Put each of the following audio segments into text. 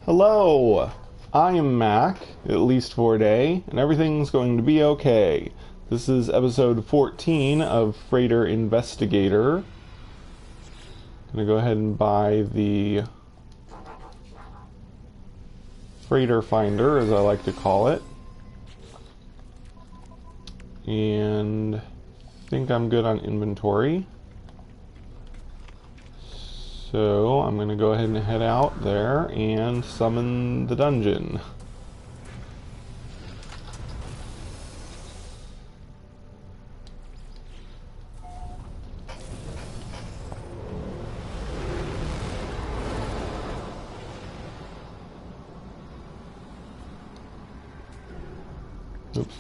Hello, I am Mac, at least for a day, and everything's going to be okay. This is episode 14 of Freighter Investigator. I'm gonna go ahead and buy the freighter finder, as I like to call it. And I think I'm good on inventory. So I'm going to go ahead and head out there and summon the dungeon. Oops.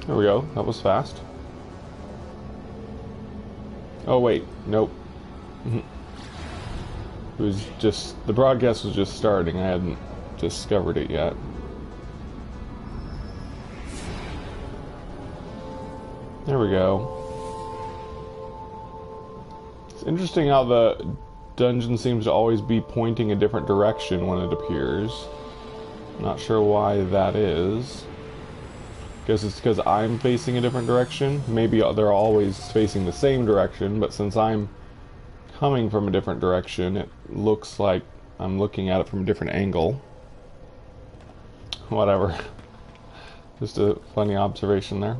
There we go. That was fast. Oh wait, nope. It was just, the broadcast was just starting. I hadn't discovered it yet. There we go. It's interesting how the dungeon seems to always be pointing a different direction when it appears. Not sure why that is. Guess it's because I'm facing a different direction. Maybe they're always facing the same direction, but since I'm coming from a different direction, it looks like I'm looking at it from a different angle. Whatever. Just a funny observation there.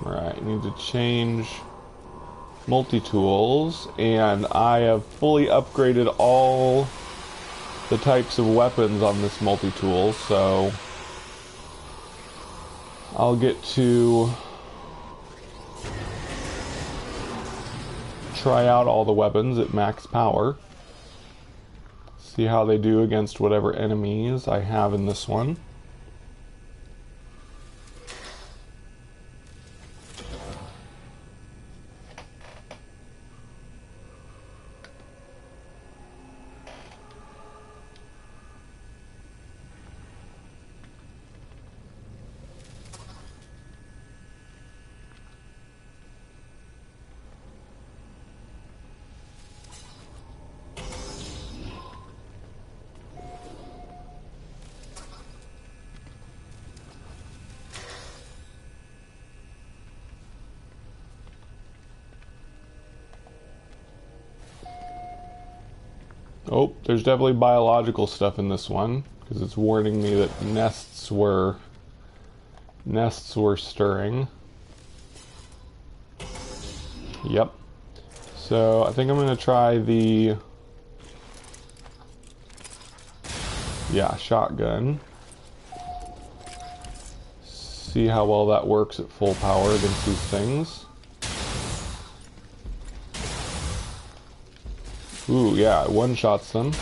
Alright, need to change multi-tools, and I have fully upgraded all the types of weapons on this multi-tool, so I'll get to try out all the weapons at max power. See how they do against whatever enemies I have in this one. Oh, there's definitely biological stuff in this one, because it's warning me that nests were stirring. Yep. So I think I'm gonna try the shotgun. See how well that works at full power against these things. Ooh, yeah, it one-shots them,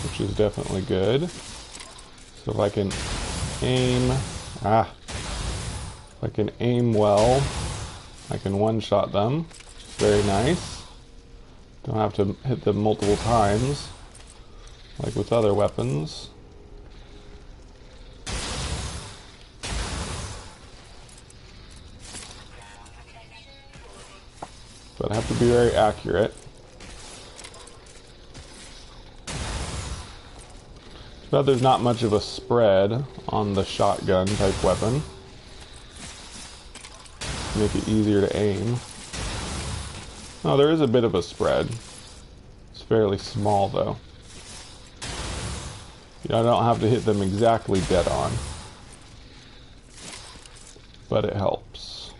which is definitely good. So if I can aim... if I can aim well, I can one-shot them, which is very nice. Don't have to hit them multiple times, like with other weapons. But I have to be very accurate. But there's not much of a spread on the shotgun type weapon. Make it easier to aim. Oh, there is a bit of a spread. It's fairly small though. I don't have to hit them exactly dead on. But it helps.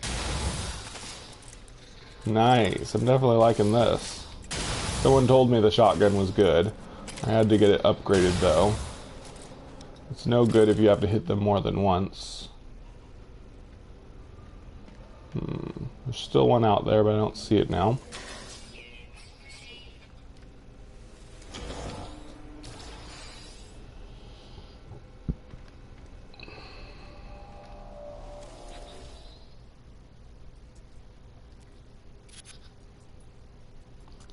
Nice, I'm definitely liking this. Someone told me the shotgun was good. I had to get it upgraded though. It's no good if you have to hit them more than once. There's still one out there, but I don't see it now.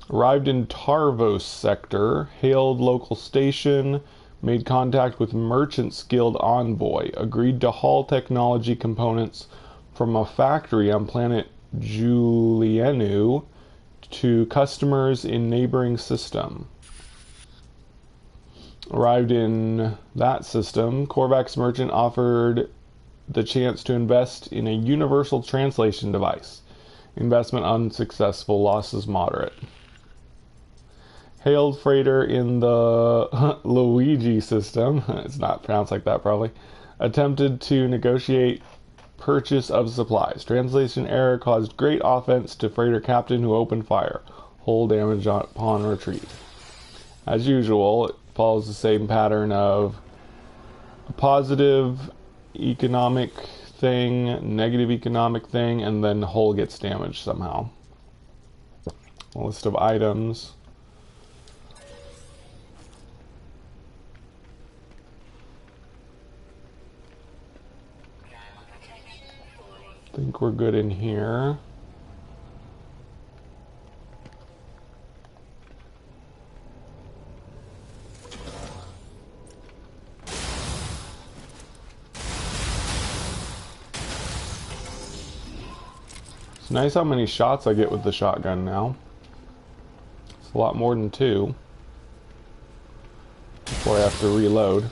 Arrived in Tarvos sector, hailed local station, made contact with Merchants Guild envoy, agreed to haul technology components from a factory on planet Julienu to customers in neighboring system. Arrived in that system, Korvax Merchant offered the chance to invest in a universal translation device. Investment unsuccessful, losses moderate. Hailed freighter in the Luigi system, it's not pronounced like that probably, attempted to negotiate purchase of supplies. Translation error caused great offense to freighter captain who opened fire. Hull damage upon retreat. As usual, it follows the same pattern of a positive economic thing, negative economic thing, and then hull gets damaged somehow. A list of items. I think we're good in here. It's nice how many shots I get with the shotgun now. It's a lot more than 2 before I have to reload.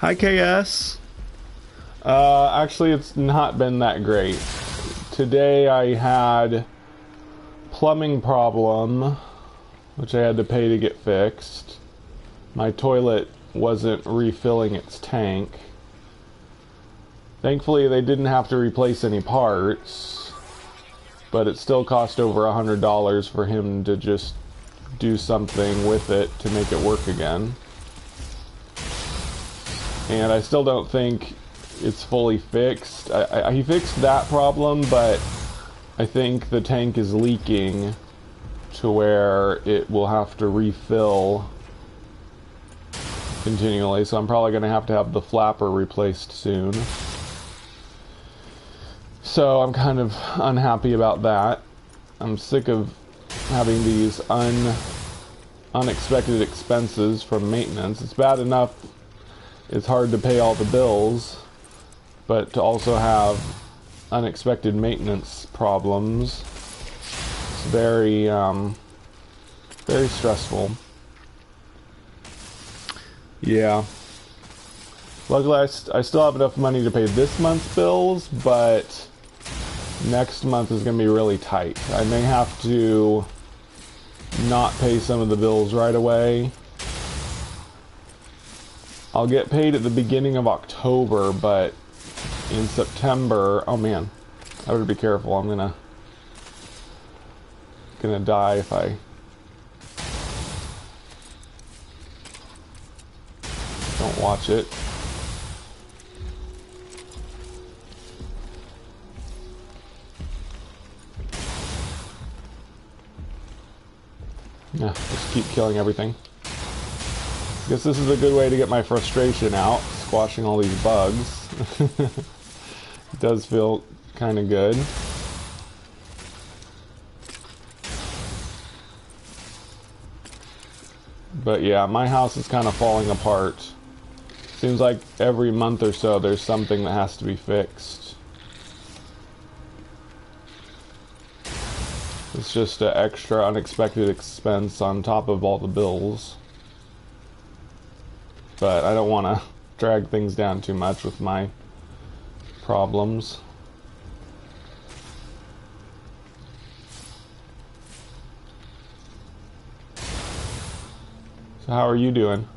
Hi, KS. Actually, it's not been that great. Today I had plumbing problem, which I had to pay to get fixed. My toilet wasn't refilling its tank. Thankfully, they didn't have to replace any parts, but it still cost over $100 for him to just do something with it to make it work again. And I still don't think it's fully fixed. He fixed that problem, but I think the tank is leaking to where it will have to refill continually, so I'm probably going to have the flapper replaced soon. So I'm kind of unhappy about that. I'm sick of having these unexpected expenses from maintenance. It's bad enough it's hard to pay all the bills, but to also have unexpected maintenance problems, it's very, very stressful. Yeah. Luckily, I still have enough money to pay this month's bills, but next month is going to be really tight. I may have to not pay some of the bills right away. I'll get paid at the beginning of October, but in September, oh man, I better be careful. I'm gonna die if I don't watch it. Yeah, just keep killing everything. I guess this is a good way to get my frustration out, squashing all these bugs. It does feel kind of good. But yeah, my house is kind of falling apart. Seems like every month or so there's something that has to be fixed. It's just an extra unexpected expense on top of all the bills. But I don't want to drag things down too much with my problems. So how are you doing?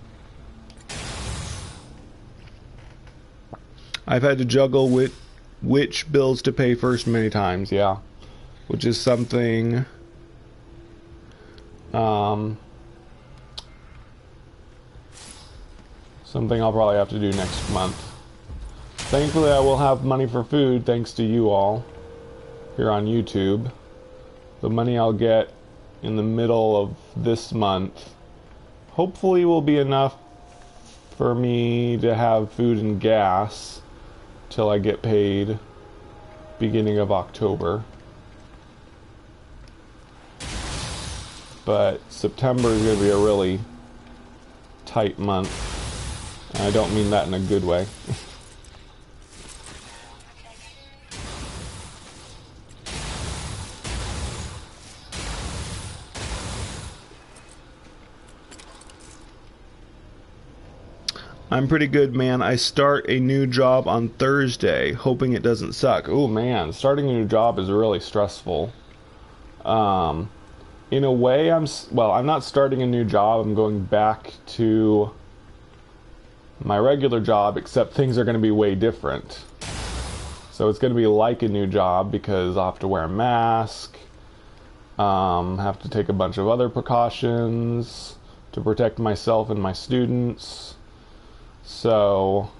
I've had to juggle with which bills to pay first many times, yeah. Which is something something I'll probably have to do next month. Thankfully, I will have money for food thanks to you all here on YouTube. The money I'll get in the middle of this month hopefully will be enough for me to have food and gas till I get paid beginning of October. But September is going to be a really tight month. And I don't mean that in a good way. I'm pretty good, man. I start a new job on Thursday, hoping it doesn't suck. Oh man, starting a new job is really stressful. In a way, I'm not starting a new job. I'm going back to my regular job, except things are going to be way different. So it's going to be like a new job because I have to wear a mask, have to take a bunch of other precautions to protect myself and my students. So,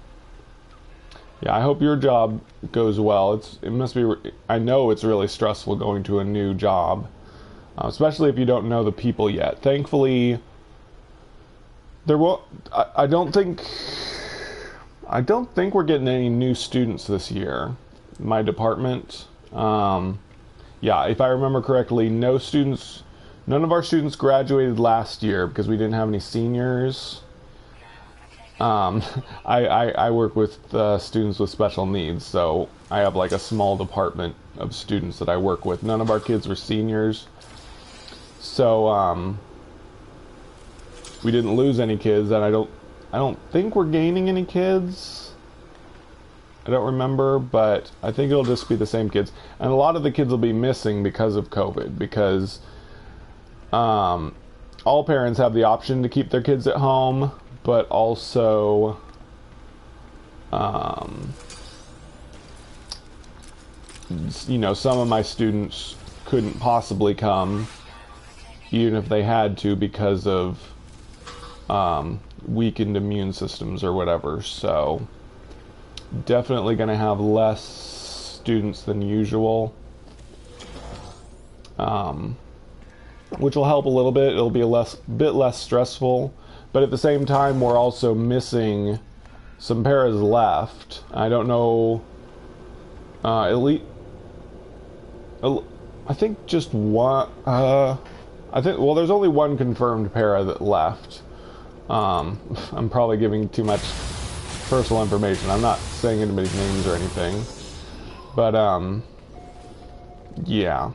yeah, I hope your job goes well. It must be. I know it's really stressful going to a new job, especially if you don't know the people yet. Thankfully, there will. I don't think we're getting any new students this year. My department. Yeah, if I remember correctly, none of our students graduated last year because we didn't have any seniors. I work with students with special needs, so I have like a small department of students that I work with. None of our kids were seniors, so we didn't lose any kids, and I don't think we're gaining any kids. I don't remember, but I think it'll just be the same kids, and a lot of the kids will be missing because of COVID, because all parents have the option to keep their kids at home. But also, some of my students couldn't possibly come, even if they had to, because of weakened immune systems or whatever. So, definitely going to have less students than usual, which will help a little bit. It'll be a bit less stressful. But at the same time, we're also missing some paras left. I don't know. I think just one. There's only one confirmed para that left. I'm probably giving too much personal information. I'm not saying anybody's names or anything. But yeah,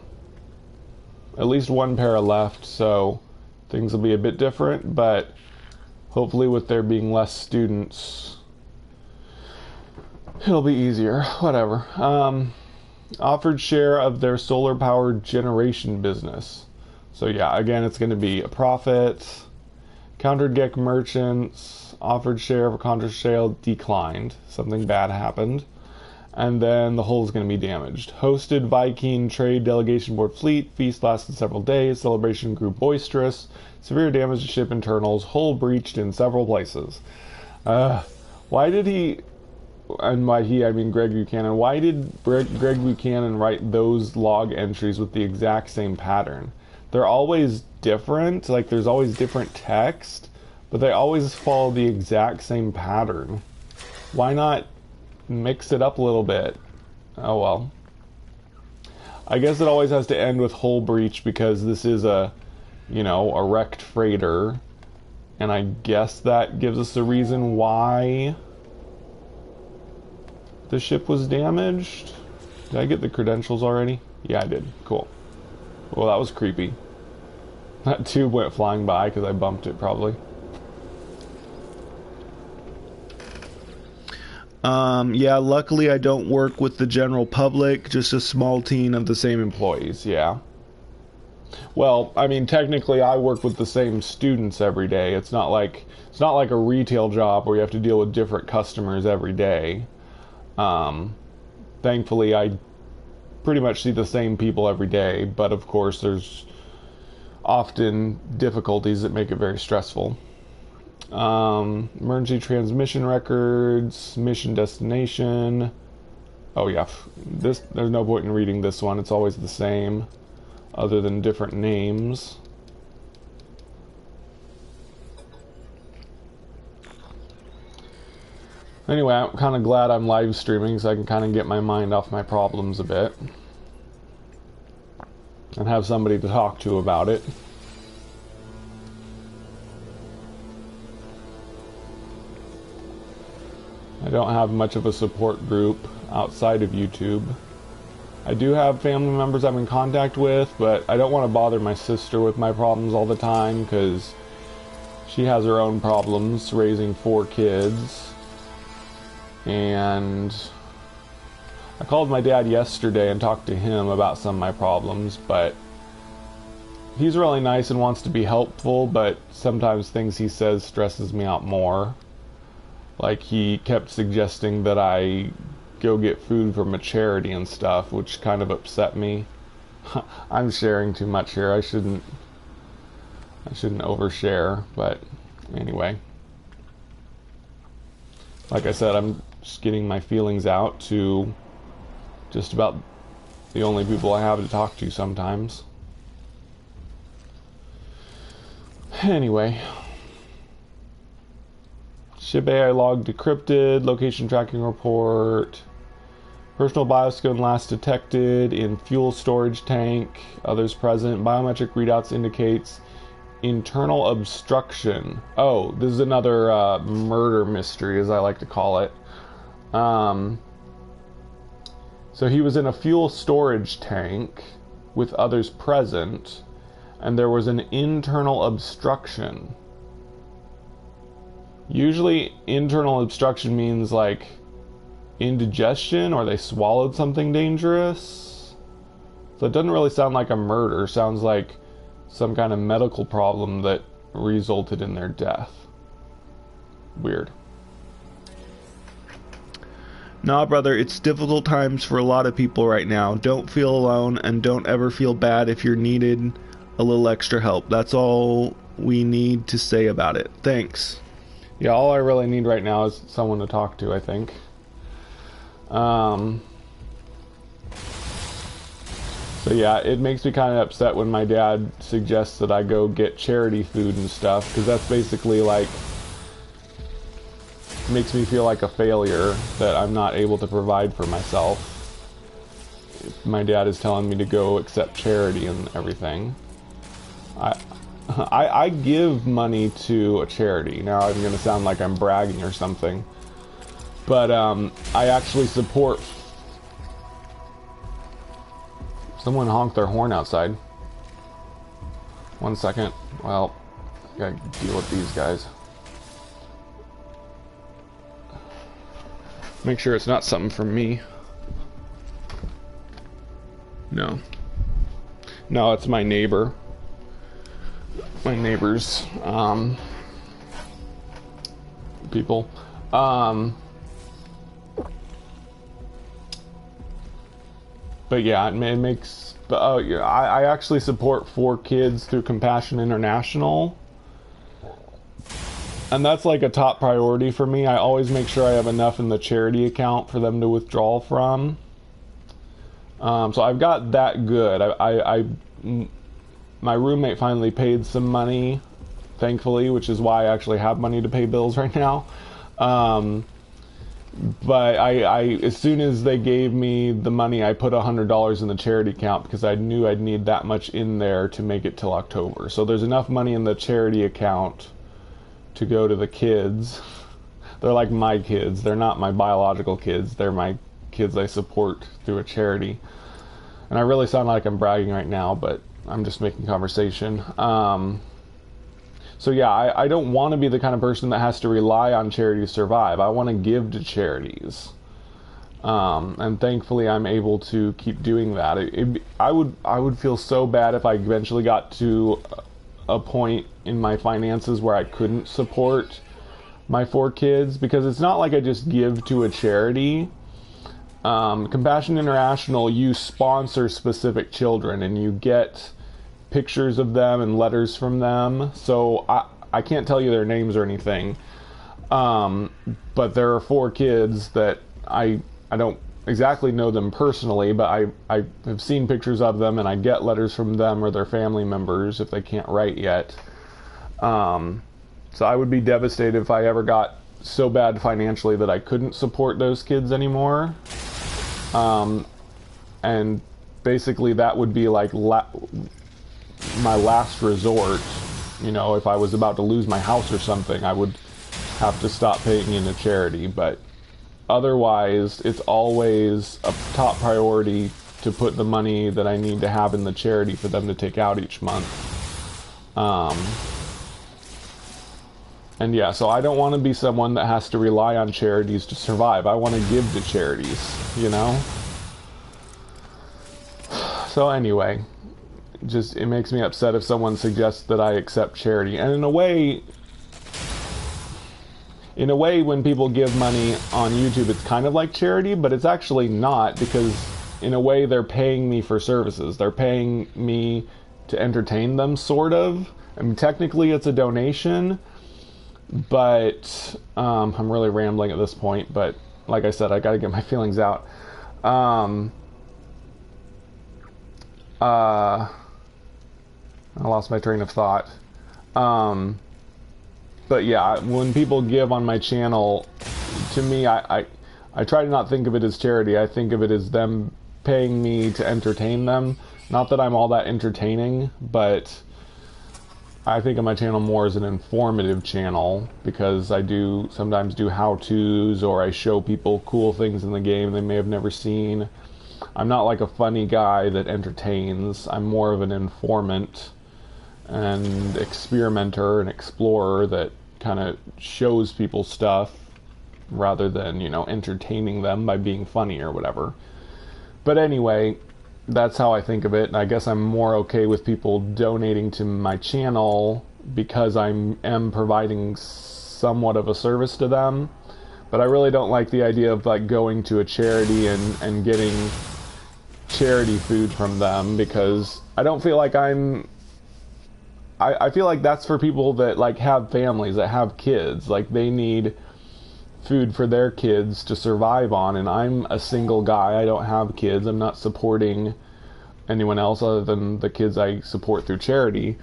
at least one para left. So things will be a bit different, but. Hopefully with there being less students, it'll be easier. Whatever. Offered share of their solar powered generation business. So yeah, again, it's going to be a profit. Countered GEC merchants. Offered share of a counter sale declined. Something bad happened. And then the hull is going to be damaged. Hosted Viking Trade Delegation Board fleet. Feast lasted several days. Celebration grew boisterous. Severe damage to ship internals. Hull breached in several places. Why did he... And by he, I mean Greg Buchanan. Why did Greg Buchanan write those log entries with the exact same pattern? They're always different. Like, there's always different text. But they always follow the exact same pattern. Why not mix it up a little bit? Oh well. I guess it always has to end with hull breach because this is a wrecked freighter, and I guess that gives us a reason why the ship was damaged. Did I get the credentials already? Yeah, I did. Cool. Well, that was creepy. That tube went flying by because I bumped it, probably. Yeah, luckily I don't work with the general public, just a small team of the same employees, yeah. Well, I mean, technically I work with the same students every day. It's not like a retail job where you have to deal with different customers every day. thankfully I pretty much see the same people every day, but of course there's often difficulties that make it very stressful. Emergency transmission records, mission destination. Oh yeah, there's no point in reading this one. It's always the same, other than different names. Anyway, I'm kind of glad I'm live streaming so I can kind of get my mind off my problems a bit. And have somebody to talk to about it. I don't have much of a support group outside of YouTube. I do have family members I'm in contact with, but I don't want to bother my sister with my problems all the time because she has her own problems raising 4 kids. And I called my dad yesterday and talked to him about some of my problems, but he's really nice and wants to be helpful, but sometimes things he says stresses me out more. Like he kept suggesting that I go get food from a charity and stuff, which kind of upset me. I'm sharing too much here. I shouldn't overshare, but anyway. Like I said, I'm just getting my feelings out to just about the only people I have to talk to sometimes. Anyway. Ship AI log decrypted, location tracking report, personal bioskin last detected in fuel storage tank, others present, biometric readouts indicates internal obstruction. Oh, this is another murder mystery, as I like to call it. So he was in a fuel storage tank with others present, and there was an internal obstruction. Usually internal obstruction means like indigestion or they swallowed something dangerous. So it doesn't really sound like a murder. It sounds like some kind of medical problem that resulted in their death. Weird. Nah, brother, it's difficult times for a lot of people right now. Don't feel alone and don't ever feel bad if you're needed a little extra help. That's all we need to say about it. Thanks. Yeah, all I really need right now is someone to talk to, I think. So yeah, it makes me kind of upset when my dad suggests that I go get charity food and stuff, because that's basically like, makes me feel like a failure that I'm not able to provide for myself. My dad is telling me to go accept charity and everything. I give money to a charity. Now I'm going to sound like I'm bragging or something. But I actually support... Someone honked their horn outside. 1 second. Well, I gotta deal with these guys. Make sure it's not something from me. No. No, it's my neighbor. My neighbors, people, but yeah, it makes, yeah, I actually support 4 kids through Compassion International, and that's like a top priority for me. I always make sure I have enough in the charity account for them to withdraw from, so I've got that good. My roommate finally paid some money, thankfully, which is why I actually have money to pay bills right now. But as soon as they gave me the money, I put $100 in the charity account because I knew I'd need that much in there to make it till October. So there's enough money in the charity account to go to the kids. They're like my kids. They're not my biological kids. They're my kids I support through a charity. And I really sound like I'm bragging right now, but I'm just making conversation. So yeah, I don't want to be the kind of person that has to rely on charity to survive. I want to give to charities. And thankfully I'm able to keep doing that. I would feel so bad if I eventually got to a point in my finances where I couldn't support my 4 kids, because it's not like I just give to a charity. Compassion International, you sponsor specific children and you get pictures of them and letters from them. So I can't tell you their names or anything. But there are 4 kids that I don't exactly know them personally, but I have seen pictures of them and I get letters from them or their family members if they can't write yet. So I would be devastated if I ever got so bad financially that I couldn't support those kids anymore. And basically that would be like my last resort. You know, if I was about to lose my house or something, I would have to stop paying into charity. But otherwise, it's always a top priority to put the money that I need to have in the charity for them to take out each month. And yeah, so I don't want to be someone that has to rely on charities to survive. I want to give to charities, you know? So anyway, just it makes me upset if someone suggests that I accept charity. And in a way, when people give money on YouTube, it's kind of like charity, but it's actually not, because in a way they're paying me for services. They're paying me to entertain them, sort of. I mean, technically it's a donation, but I'm really rambling at this point, but like I said, I gotta get my feelings out. I lost my train of thought. But yeah, when people give on my channel, to me, I try to not think of it as charity. I think of it as them paying me to entertain them. Not that I'm all that entertaining, but I think of my channel more as an informative channel, because I do sometimes do how-tos, or I show people cool things in the game they may have never seen. I'm not like a funny guy that entertains. I'm more of an informant and experimenter and explorer that kind of shows people stuff rather than, you know, entertaining them by being funny or whatever. But anyway, that's how I think of it, and I guess I'm more okay with people donating to my channel because I am providing somewhat of a service to them. But I really don't like the idea of like going to a charity and getting charity food from them, because I don't feel like I feel like that's for people that like have families, that have kids. Like they need food for their kids to survive on, and I'm a single guy. I don't have kids. I'm not supporting anyone else other than the kids I support through charity.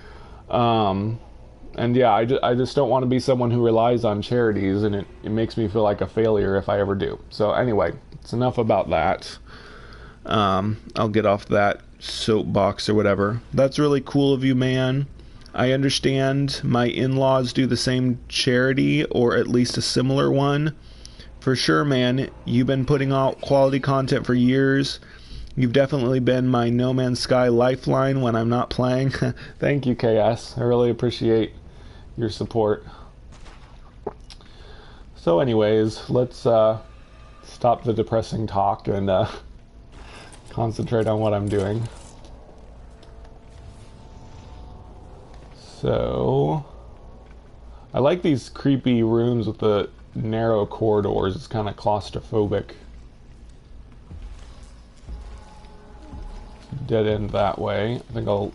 And yeah, I just don't want to be someone who relies on charities, and it makes me feel like a failure if I ever do. So anyway, it's enough about that. I'll get off that soapbox or whatever. That's really cool of you, man. I understand my in-laws do the same charity, or at least a similar one. For sure, man. You've been putting out quality content for years. You've definitely been my No Man's Sky lifeline when I'm not playing. Thank you, KS. I really appreciate your support. So anyways, let's stop the depressing talk and concentrate on what I'm doing. So, I like these creepy rooms with the narrow corridors. It's kind of claustrophobic. Dead end that way. I think I'll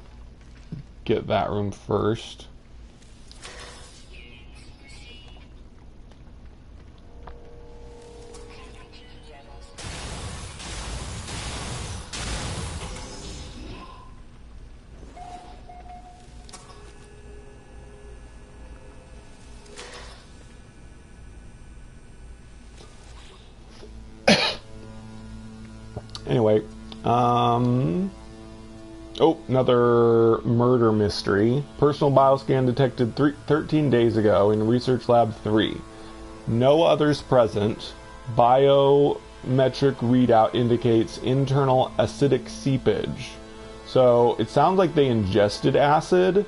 get that room first. Anyway, oh, another murder mystery. Personal bioscan detected 13 days ago in Research Lab 3. No others present. Biometric readout indicates internal acidic seepage. So it sounds like they ingested acid.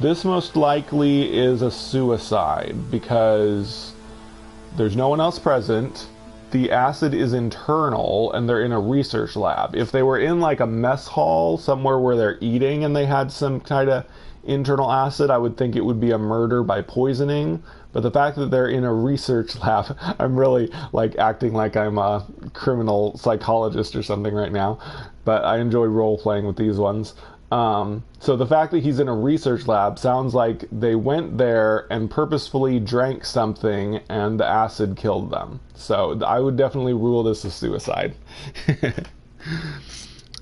This most likely is a suicide because there's no one else present. The acid is internal, and they're in a research lab. If they were in like a mess hall somewhere where they're eating and they had some kind of internal acid, I would think it would be a murder by poisoning. But the fact that they're in a research lab, I'm really like acting like I'm a criminal psychologist or something right now. But I enjoy role playing with these ones. So the fact that he's in a research lab sounds like they went there and purposefully drank something and the acid killed them. So I would definitely rule this as suicide.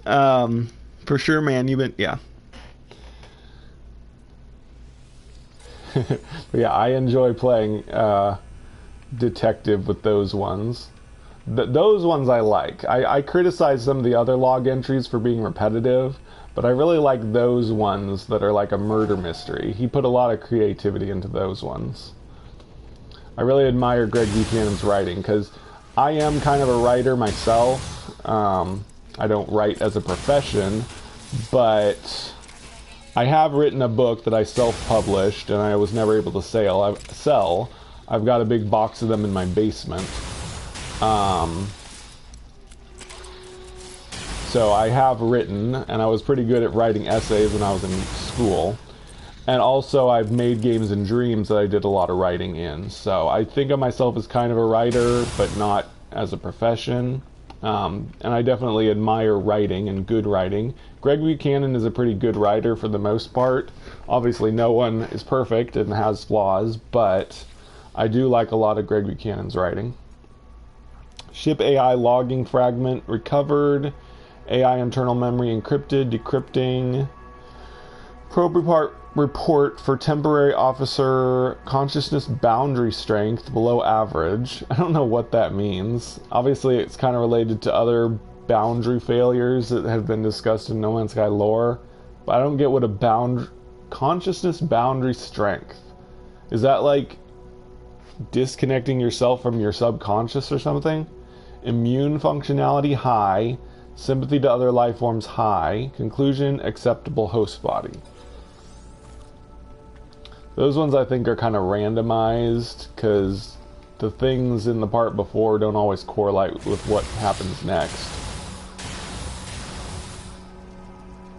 For sure, man. Yeah. But yeah, I enjoy playing detective with those ones. Those ones I like. I criticize some of the other log entries for being repetitive, but I really like those ones that are like a murder mystery. He put a lot of creativity into those ones. I really admire Greg Buchanan's writing because I am kind of a writer myself. I don't write as a profession, but I have written a book that I self-published and I was never able to sell. I've got a big box of them in my basement. So I have written, and I was pretty good at writing essays when I was in school. And also I've made games and dreams that I did a lot of writing in. So I think of myself as kind of a writer, but not as a profession. And I definitely admire writing and good writing. Greg Buchanan is a pretty good writer for the most part. Obviously no one is perfect and has flaws, but I do like a lot of Greg Buchanan's writing. Ship AI logging fragment recovered. AI internal memory encrypted, decrypting. Probe report for temporary officer consciousness boundary strength below average. I don't know what that means. Obviously it's kind of related to other boundary failures that have been discussed in No Man's Sky lore, but I don't get what a consciousness boundary strength. Is that like disconnecting yourself from your subconscious or something? Immune functionality high. Sympathy to other life forms high. Conclusion, acceptable host body. Those ones I think are kind of randomized because the things in the part before don't always correlate with what happens next.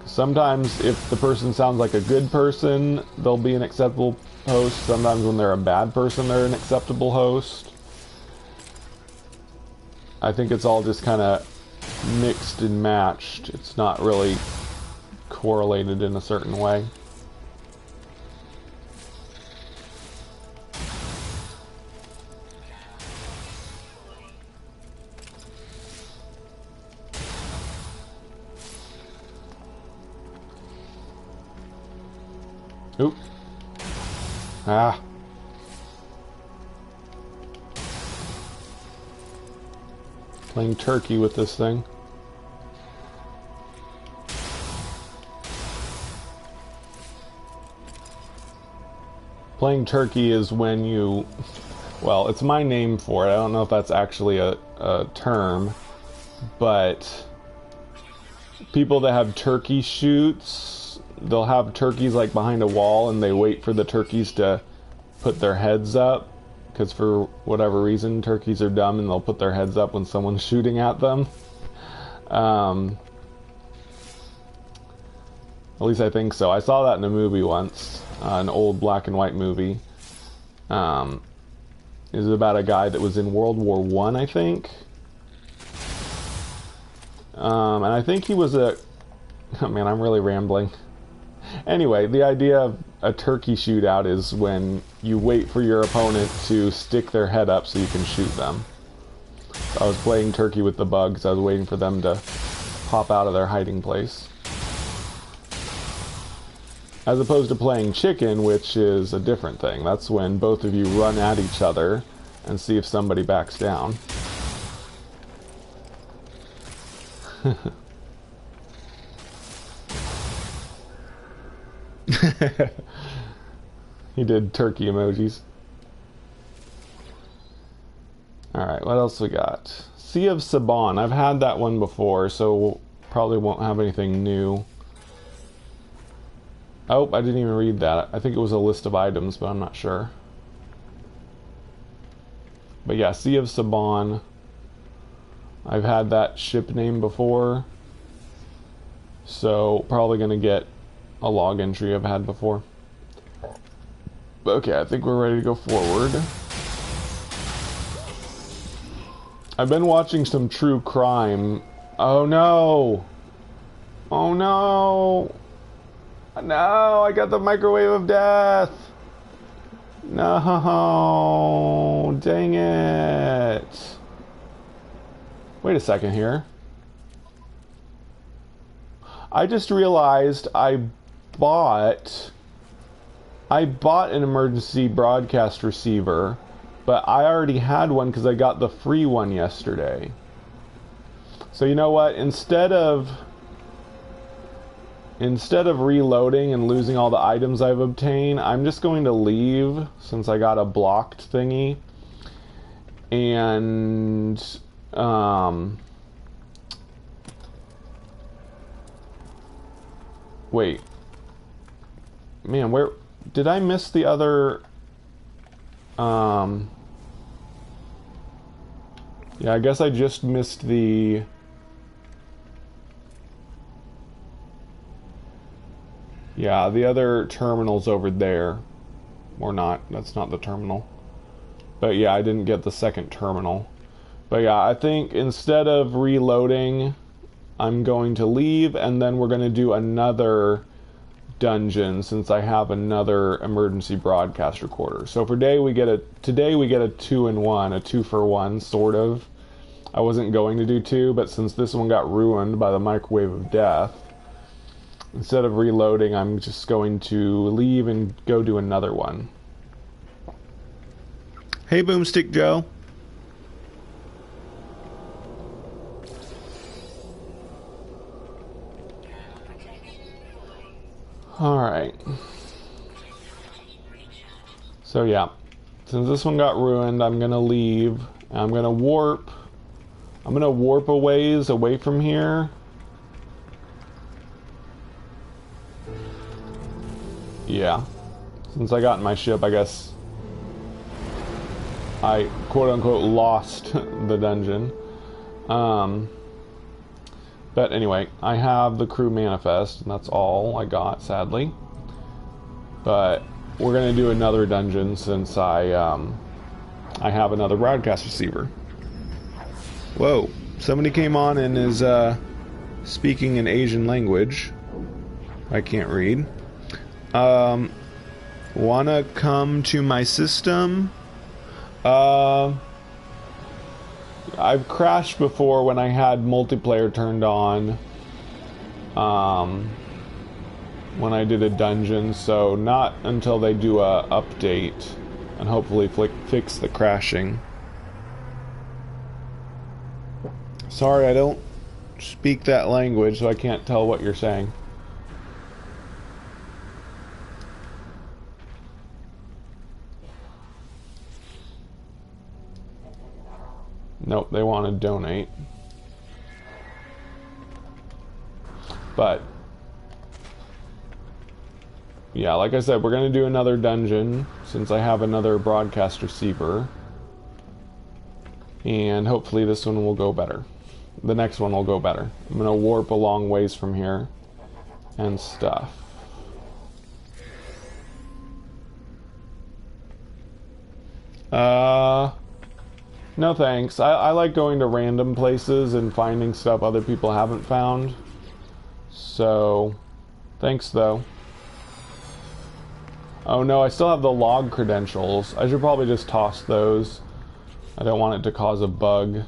Sometimes if the person sounds like a good person, they'll be an acceptable host. Sometimes when they're a bad person, they're an acceptable host. I think it's all just kind of mixed and matched. It's not really correlated in a certain way. Oop. Ah. Playing turkey with this thing. Playing turkey is when you... Well, it's my name for it. I don't know if that's actually a term, but people that have turkey shoots, they'll have turkeys like behind a wall and they wait for the turkeys to put their heads up. Because for whatever reason, turkeys are dumb and they'll put their heads up when someone's shooting at them. At least I think so. I saw that in a movie once, an old black and white movie. It was about a guy that was in World War I think. And I think he was a... Oh man, I'm really rambling. Anyway, the idea of a turkey shootout is when you wait for your opponent to stick their head up so you can shoot them. I was playing turkey with the bugs. I was waiting for them to pop out of their hiding place. As opposed to playing chicken, which is a different thing. That's when both of you run at each other and see if somebody backs down. He did turkey emojis. Alright, what else we got? Sea of Saban. I've had that one before, so probably won't have anything new. Oh, I didn't even read that. I think it was a list of items, but I'm not sure. But yeah, Sea of Saban. I've had that ship name before. So probably going to get a log entry I've had before. Okay, I think we're ready to go forward. I've been watching some true crime. Oh no! Oh no! No, I got the microwave of death! No, dang it. Wait a second here. I just realized I bought an emergency broadcast receiver, but I already had one because I got the free one yesterday. So you know what? Instead of reloading and losing all the items I've obtained, I'm just going to leave since I got a blocked thingy. And wait. Man, where did I miss the other yeah, I guess I just missed the yeah, the other terminal's over there. Or not. That's not the terminal. But yeah, I didn't get the second terminal. But yeah, I think instead of reloading, I'm going to leave, and then we're going to do another dungeon since I have another emergency broadcast recorder. So for today we get a 2-in-1, a 2-for-1 sort of. I wasn't going to do 2, but since this one got ruined by the microwave of death, instead of reloading, I'm just going to leave and go do another one. Hey, Boomstick Joe. Alright. So yeah, since this one got ruined, I'm gonna leave. I'm gonna warp a ways away from here. Yeah. Since I got in my ship, I guess I quote-unquote lost the dungeon. But anyway, I have the crew manifest, and that's all I got, sadly. But we're gonna do another dungeon since I have another broadcast receiver. Whoa! Somebody came on and is speaking an Asian language. I can't read. Wanna come to my system? I've crashed before when I had multiplayer turned on. When I did a dungeon, so not until they do a update and hopefully fix the crashing. Sorry, I don't speak that language, so I can't tell what you're saying. Nope, they want to donate. But yeah, like I said, we're going to do another dungeon since I have another broadcast receiver. And hopefully this one will go better. The next one will go better. I'm going to warp a long ways from here and stuff. No thanks. I like going to random places and finding stuff other people haven't found. So, thanks though. Oh no, I still have the log credentials. I should probably just toss those. I don't want it to cause a bug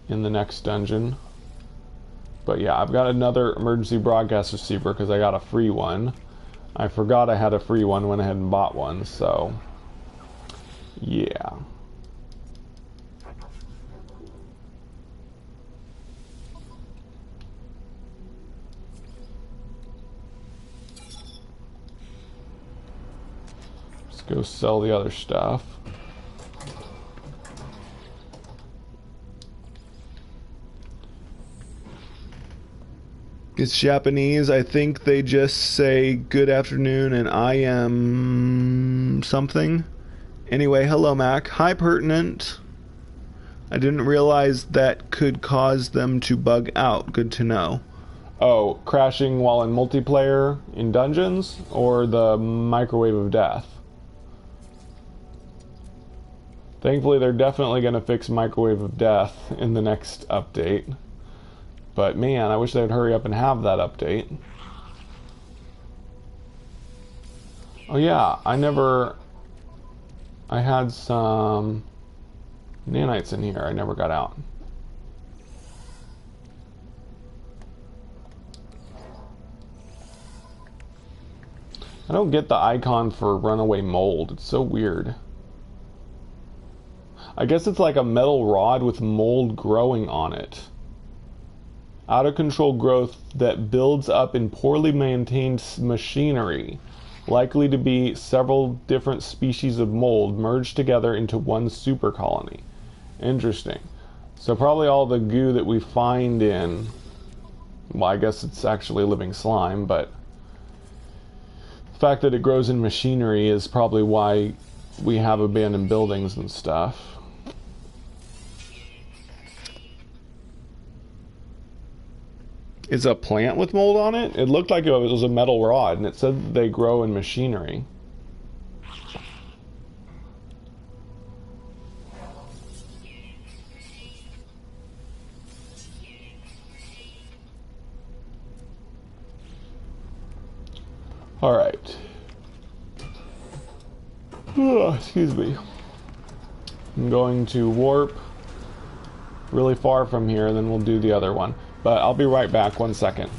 in the next dungeon. But yeah, I've got another emergency broadcast receiver because I got a free one. I forgot I had a free one, went ahead and bought one, so yeah. Let's go sell the other stuff. It's Japanese. I think they just say good afternoon and I am something. Anyway, hello Mac. Hi Pertinent. I didn't realize that could cause them to bug out. Good to know. Oh, crashing while in multiplayer in dungeons, or the microwave of death? Thankfully, they're definitely going to fix microwave of death in the next update. But man, I wish they'd hurry up and have that update. Oh yeah, I had some nanites in here I never got out. I don't get the icon for runaway mold. It's so weird. I guess it's like a metal rod with mold growing on it. Out of control growth that builds up in poorly maintained machinery, likely to be several different species of mold merged together into one super colony. Interesting. So probably all the goo that we find in, well, I guess it's actually living slime, but the fact that it grows in machinery is probably why we have abandoned buildings and stuff. Is a plant with mold on it? It looked like it was a metal rod, and it said they grow in machinery. Alright. Oh, excuse me. I'm going to warp really far from here, then we'll do the other one. But I'll be right back, 1 second.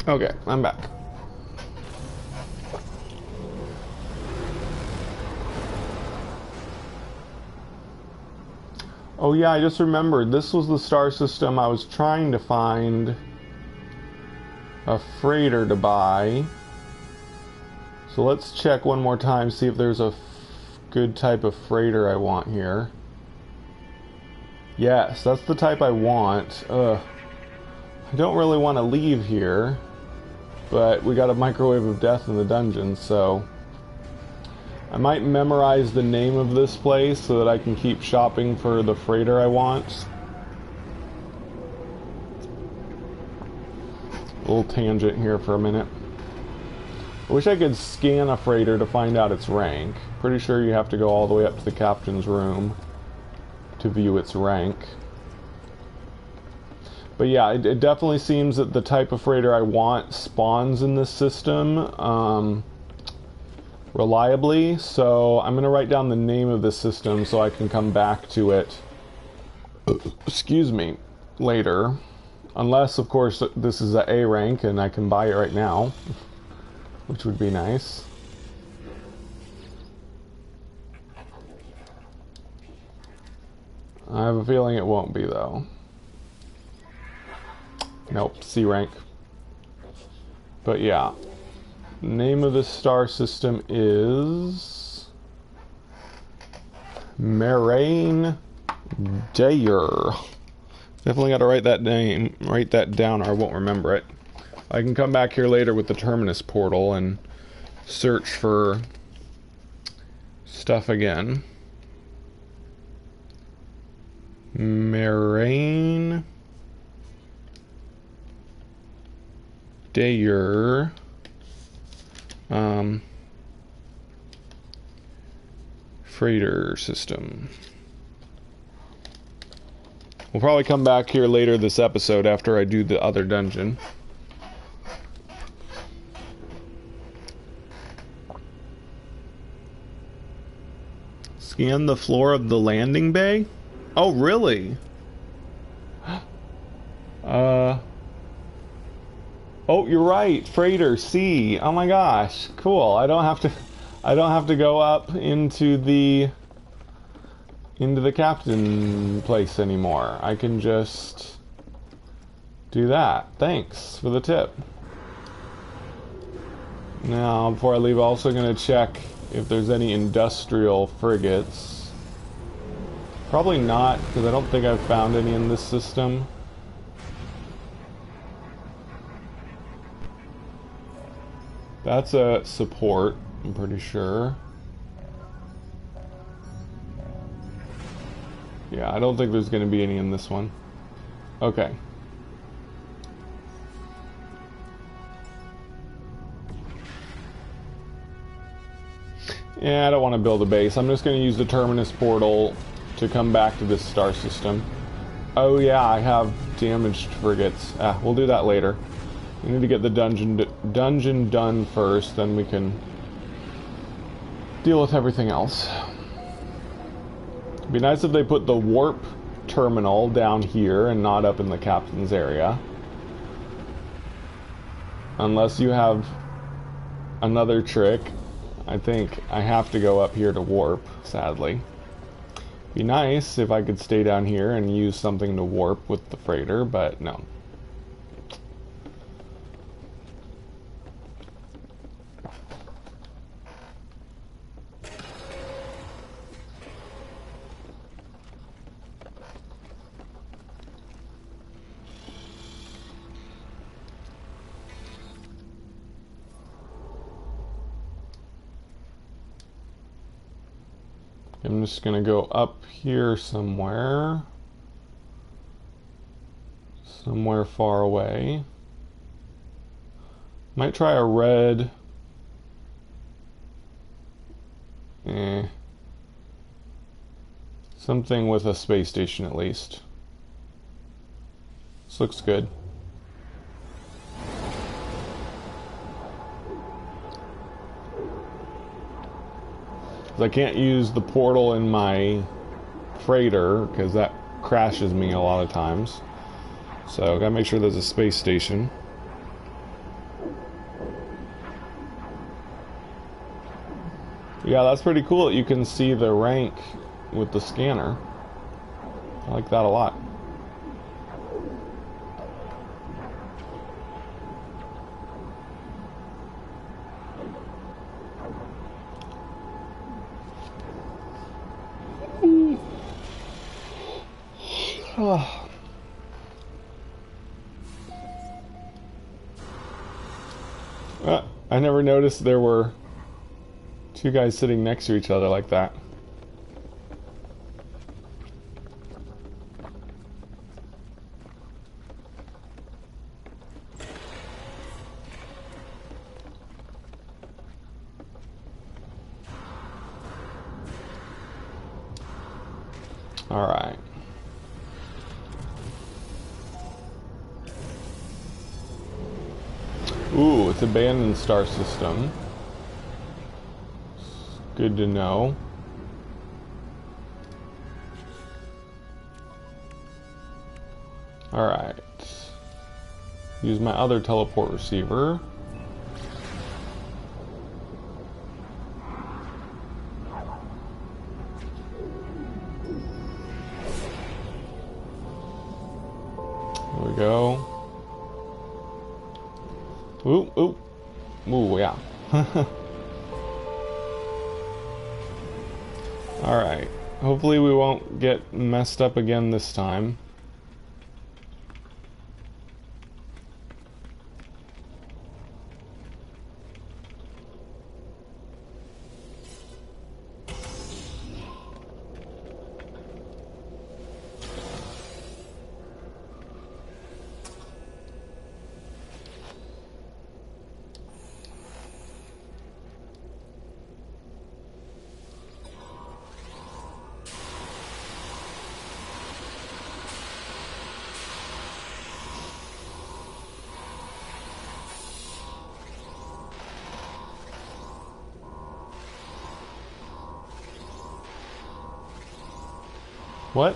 Okay, I'm back. Oh yeah, I just remembered. This was the star system I was trying to find a freighter to buy. So let's check one more time, see if there's a good type of freighter I want here. Yes, that's the type I want. I don't really want to leave here, but we got a microwave of death in the dungeon, so I might memorize the name of this place so that I can keep shopping for the freighter I want. A little tangent here for a minute. I wish I could scan a freighter to find out its rank. Pretty sure you have to go all the way up to the captain's room to view its rank. But yeah, it definitely seems that the type of freighter I want spawns in this system. reliably, so I'm going to write down the name of the system so I can come back to it, excuse me, later. Unless, of course, this is a rank and I can buy it right now, which would be nice. I have a feeling it won't be, though. Nope, C rank. But yeah. Name of the star system is Moraine Dayer. Definitely got to write that down, or I won't remember it. I can come back here later with the Terminus portal and search for stuff again. Moraine Dayer. Freighter system. We'll probably come back here later this episode after I do the other dungeon. Scan the floor of the landing bay? Oh, really? Oh, you're right. Freighter C. Oh my gosh. Cool. I don't have to go up into the captain place anymore. I can just do that. Thanks for the tip. Now, before I leave, I'm also going to check if there's any industrial frigates. Probably not, because I don't think I've found any in this system. That's a support, I'm pretty sure. Yeah, I don't think there's going to be any in this one. Okay. Yeah, I don't want to build a base. I'm just going to use the Terminus portal to come back to this star system. Oh yeah, I have damaged frigates. We'll do that later. We need to get the dungeon done first, then we can deal with everything else. It'd be nice if they put the warp terminal down here and not up in the captain's area. Unless you have another trick. I think I have to go up here to warp, sadly. Be nice if I could stay down here and use something to warp with the freighter, but no. I'm just gonna go up here somewhere far away. Might try a red. Something with a space station at least. This looks good. I can't use the portal in my freighter because that crashes me a lot of times. So gotta make sure there's a space station. Yeah, that's pretty cool that you can see the rank with the scanner. I like that a lot. I never noticed there were two guys sitting next to each other like that. All right. Ooh, it's abandoned star system. Good to know. Alright. Use my other teleport receiver. There we go. Ooh, ooh. Ooh, yeah. Alright. Hopefully we won't get messed up again this time. What?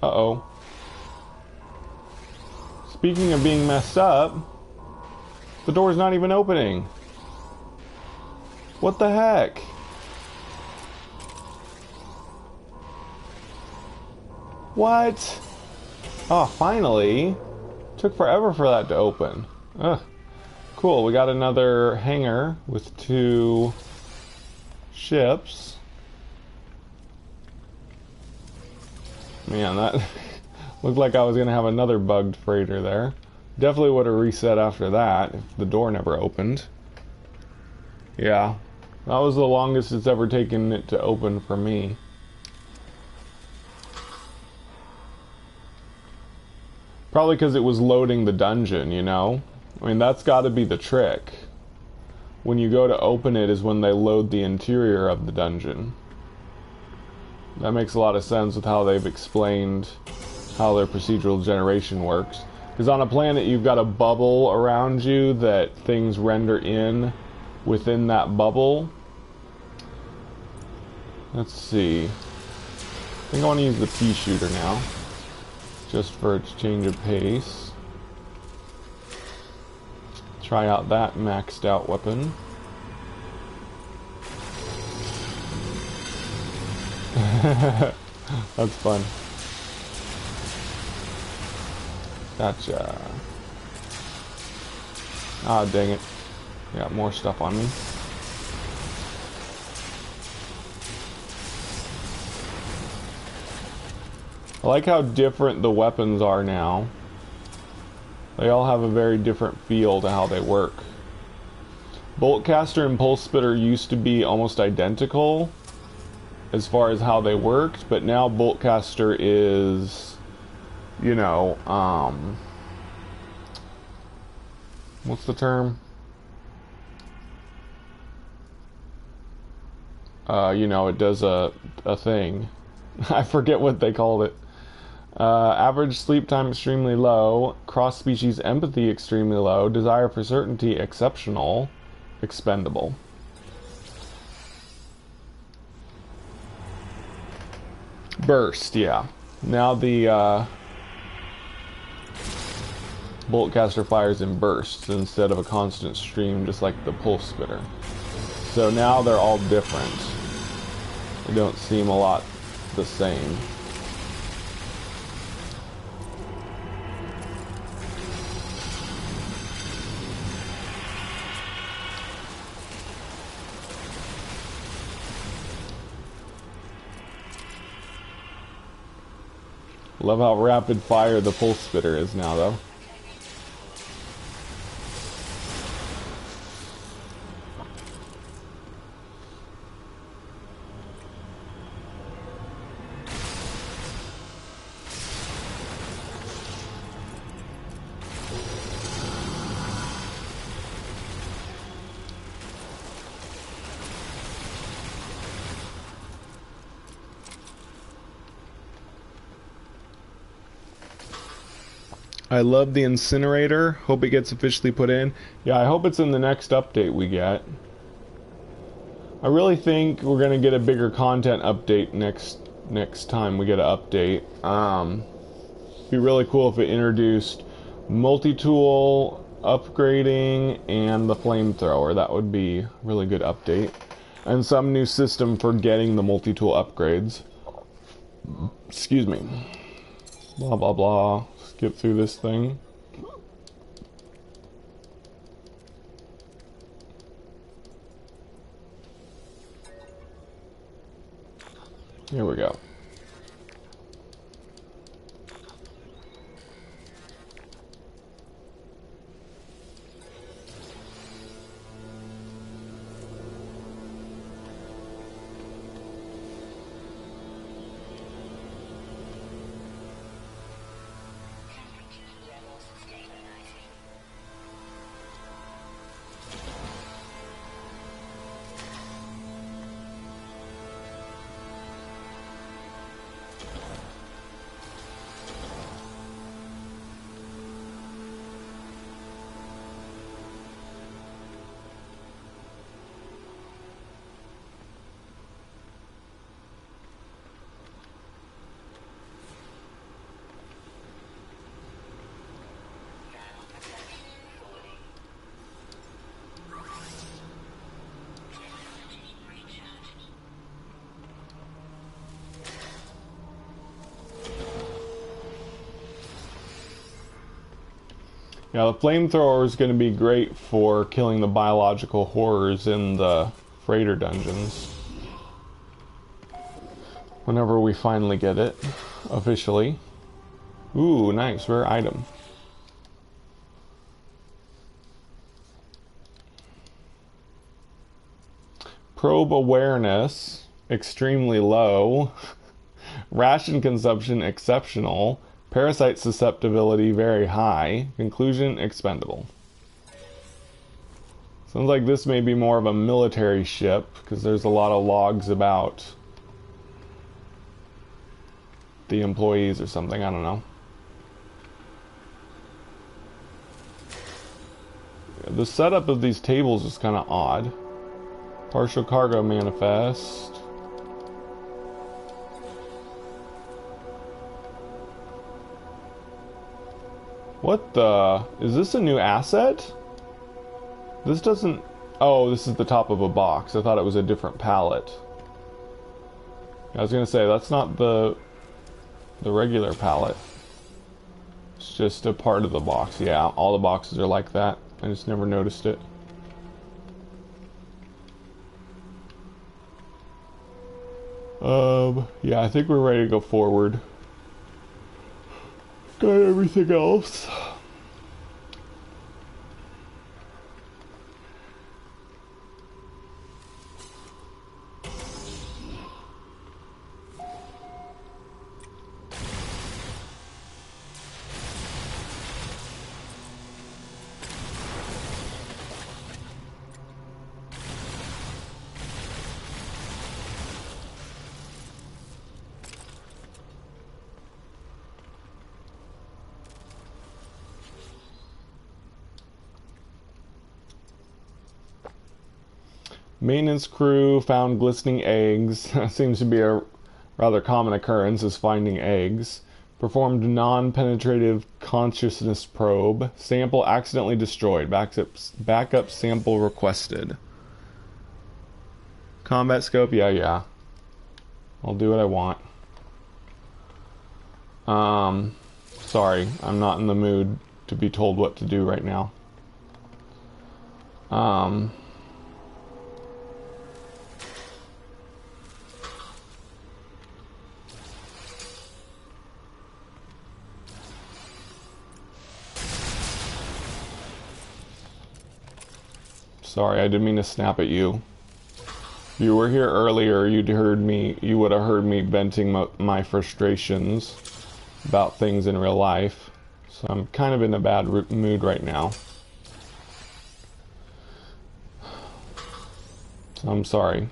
Uh-oh. Speaking of being messed up, the door's not even opening. What the heck? What? Oh, finally. Took forever for that to open. Ugh. Cool, we got another hangar with 2 ships. Man, that looked like I was going to have another bugged freighter there. Definitely would have reset after that if the door never opened. Yeah, that was the longest it's ever taken it to open for me. Probably because it was loading the dungeon, you know? I mean, that's got to be the trick. When you go to open it is when they load the interior of the dungeon. That makes a lot of sense with how they've explained how their procedural generation works. Because on a planet, you've got a bubble around you that things render in within that bubble. Let's see. I think I want to use the pea shooter now, just for its change of pace. Try out that maxed out weapon. That's fun. Gotcha. Ah, dang it. Got more stuff on me. I like how different the weapons are now. They all have a very different feel to how they work. Boltcaster and Pulse Spitter used to be almost identical as far as how they worked, but now Boltcaster is, you know, what's the term? You know, it does a thing. I forget what they called it. Average sleep time extremely low, cross-species empathy extremely low, desire for certainty exceptional, expendable. Burst, yeah. Now the Boltcaster fires in bursts instead of a constant stream, just like the Pulse Spitter. So now they're all different. They don't seem a lot the same. Love how rapid fire the Pulse Spitter is now, though. I love the incinerator. Hope it gets officially put in. Yeah, I hope it's in the next update we get. I really think we're gonna get a bigger content update next time we get an update. It'd be really cool if it introduced multi-tool upgrading and the flamethrower. That would be a really good update. And some new system for getting the multi-tool upgrades. Excuse me. Blah blah blah. Skip through this thing. Here we go. Yeah, the flamethrower is going to be great for killing the biological horrors in the freighter dungeons. Whenever we finally get it, officially. Ooh, nice, rare item. Probe awareness, extremely low. Ration consumption, exceptional. Parasite susceptibility, very high. Conclusion, expendable. Sounds like this may be more of a military ship, because there's a lot of logs about the employees or something, I don't know. The setup of these tables is kind of odd. Partial cargo manifest. What the? Is this a new asset? This doesn't... Oh, this is the top of a box. I thought it was a different pallet. I was gonna say, that's not the regular pallet. It's just a part of the box. Yeah, all the boxes are like that. I just never noticed it. Yeah, I think we're ready to go forward. Got everything else. Maintenance crew found glistening eggs. Seems to be a rather common occurrence, is finding eggs. Performed non-penetrative consciousness probe. Sample accidentally destroyed. Backup sample requested. Combat scope, yeah. I'll do what I want. Sorry, I'm not in the mood to be told what to do right now. Sorry, I didn't mean to snap at you. If you were here earlier, you would have heard me venting my frustrations about things in real life. So I'm kind of in a bad mood right now. So I'm sorry.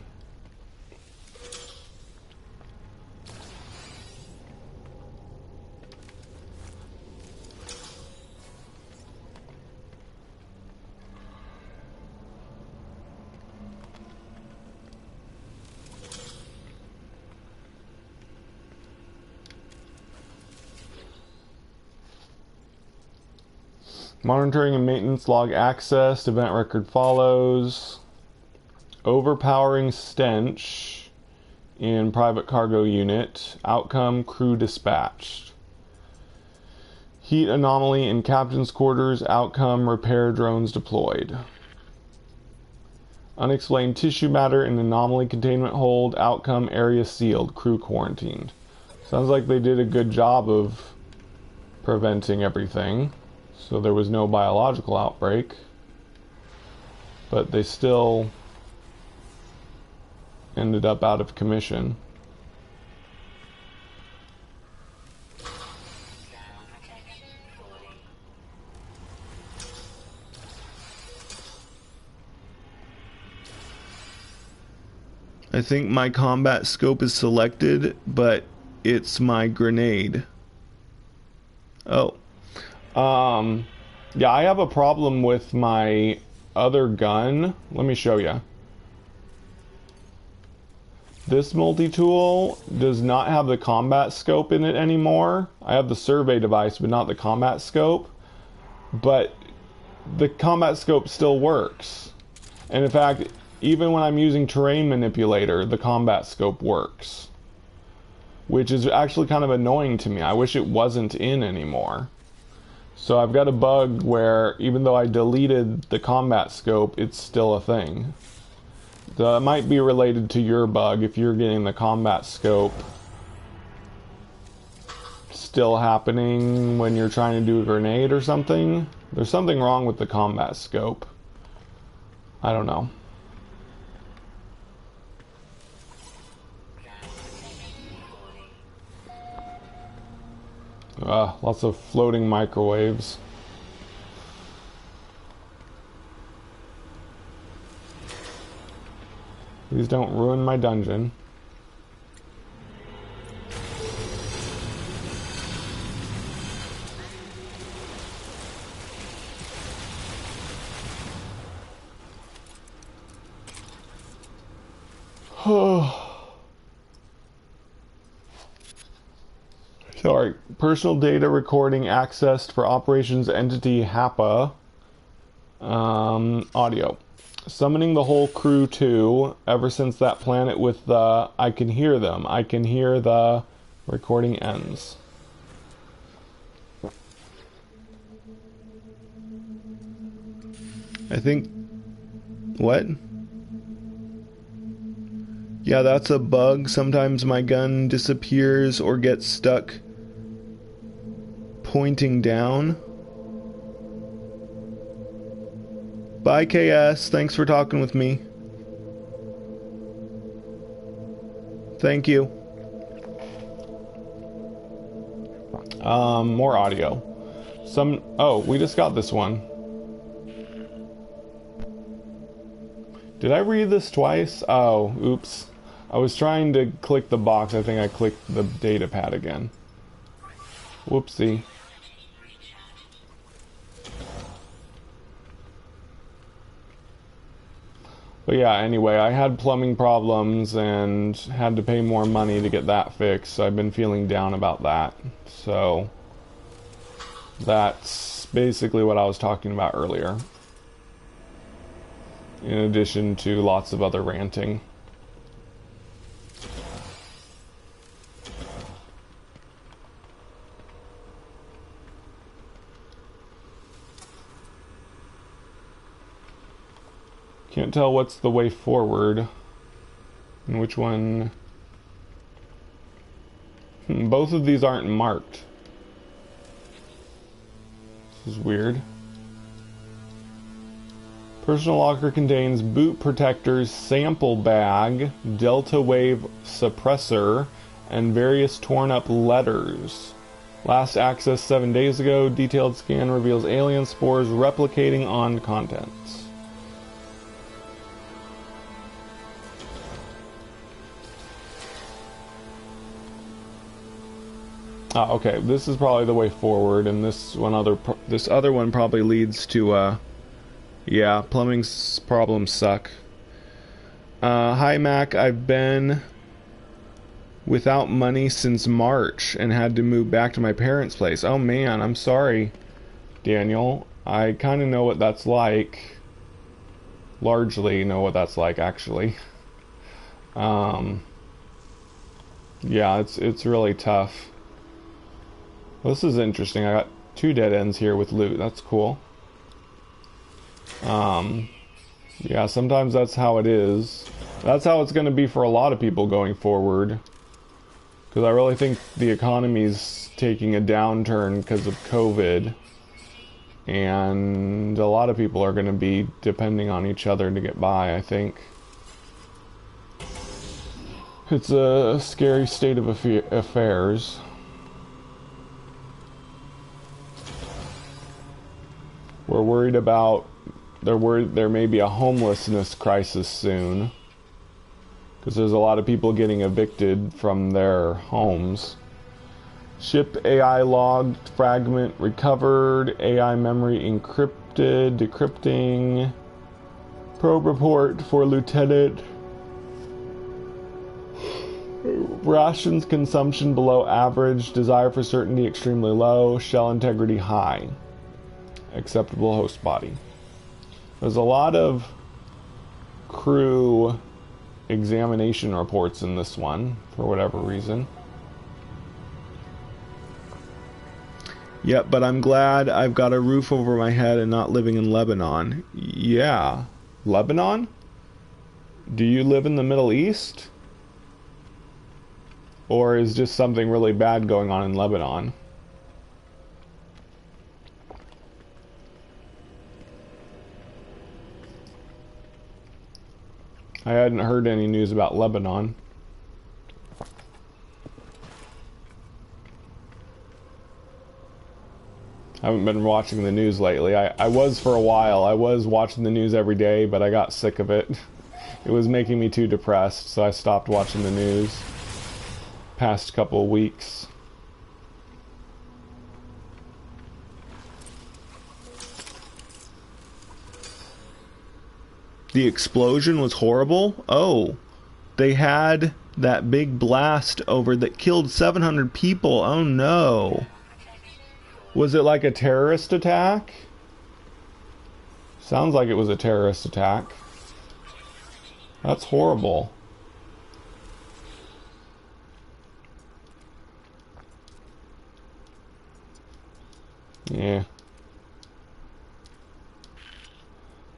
Monitoring and maintenance log accessed. Event record follows. Overpowering stench in private cargo unit. Outcome crew dispatched. Heat anomaly in captain's quarters. Outcome repair drones deployed. Unexplained tissue matter in anomaly containment hold. Outcome area sealed. Crew quarantined. Sounds like they did a good job of preventing everything. So there was no biological outbreak. But they still ended up out of commission. I think my combat scope is selected, but it's my grenade. Oh. Yeah, I have a problem with my other gun. Let me show you. This multi-tool does not have the combat scope in it anymore. I have the survey device, but not the combat scope. But the combat scope still works. And in fact, even when I'm using terrain manipulator, the combat scope works. Which is actually kind of annoying to me. I wish it wasn't in anymore. So I've got a bug where even though I deleted the combat scope, it's still a thing. That might be related to your bug if you're getting the combat scope still happening when you're trying to do a grenade or something. There's something wrong with the combat scope. I don't know. Lots of floating microwaves. Please don't ruin my dungeon. Sorry. Personal data recording accessed for operations entity HAPA. Audio. Summoning the whole crew to, ever since that planet with the, I can hear them. I can hear the recording ends. I think, what? Yeah, that's a bug. Sometimes my gun disappears or gets stuck pointing down. Bye, KS. Thanks for talking with me. Thank you. More audio. Oh, we just got this one. Did I read this twice? Oh, oops. I was trying to click the box. I think I clicked the data pad again. Whoopsie. But yeah, anyway, I had plumbing problems and had to pay more money to get that fixed. So I've been feeling down about that. So that's basically what I was talking about earlier. In addition to lots of other ranting. Can't tell what's the way forward. And which one... both of these aren't marked. This is weird. Personal locker contains boot protectors, sample bag, delta wave suppressor, and various torn up letters. Last access 7 days ago. Detailed scan reveals alien spores replicating on contents. Ah, okay, this is probably the way forward, and this other one probably leads to, yeah, plumbing problems suck. Hi, Mac, I've been without money since March and had to move back to my parents' place. Oh, man, I'm sorry, Daniel. I kind of know what that's like. Largely know what that's like, actually. Yeah, it's really tough. Well, this is interesting. I got 2 dead ends here with loot. That's cool. Yeah, sometimes that's how it is. That's how it's going to be for a lot of people going forward. Because I really think the economy's taking a downturn because of COVID. And a lot of people are going to be depending on each other to get by, I think. It's a scary state of affairs. We're worried about... They're worried there may be a homelessness crisis soon. Because there's a lot of people getting evicted from their homes. Ship AI logged, fragment recovered, AI memory encrypted, decrypting. Probe report for Lieutenant. Rations consumption below average, desire for certainty extremely low, shell integrity high. Acceptable host body. There's a lot of crew examination reports in this one, for whatever reason. Yep, but I'm glad I've got a roof over my head and not living in Lebanon. Yeah. Lebanon? Do you live in the Middle East? Or is just something really bad going on in Lebanon? I hadn't heard any news about Lebanon. I haven't been watching the news lately. I was for a while. I was watching the news every day, but I got sick of it. It was making me too depressed, so I stopped watching the news. Past couple of weeks. The explosion was horrible? Oh, they had that big blast over that killed 700 people. Oh no. Was it like a terrorist attack? Sounds like it was a terrorist attack. That's horrible. Yeah.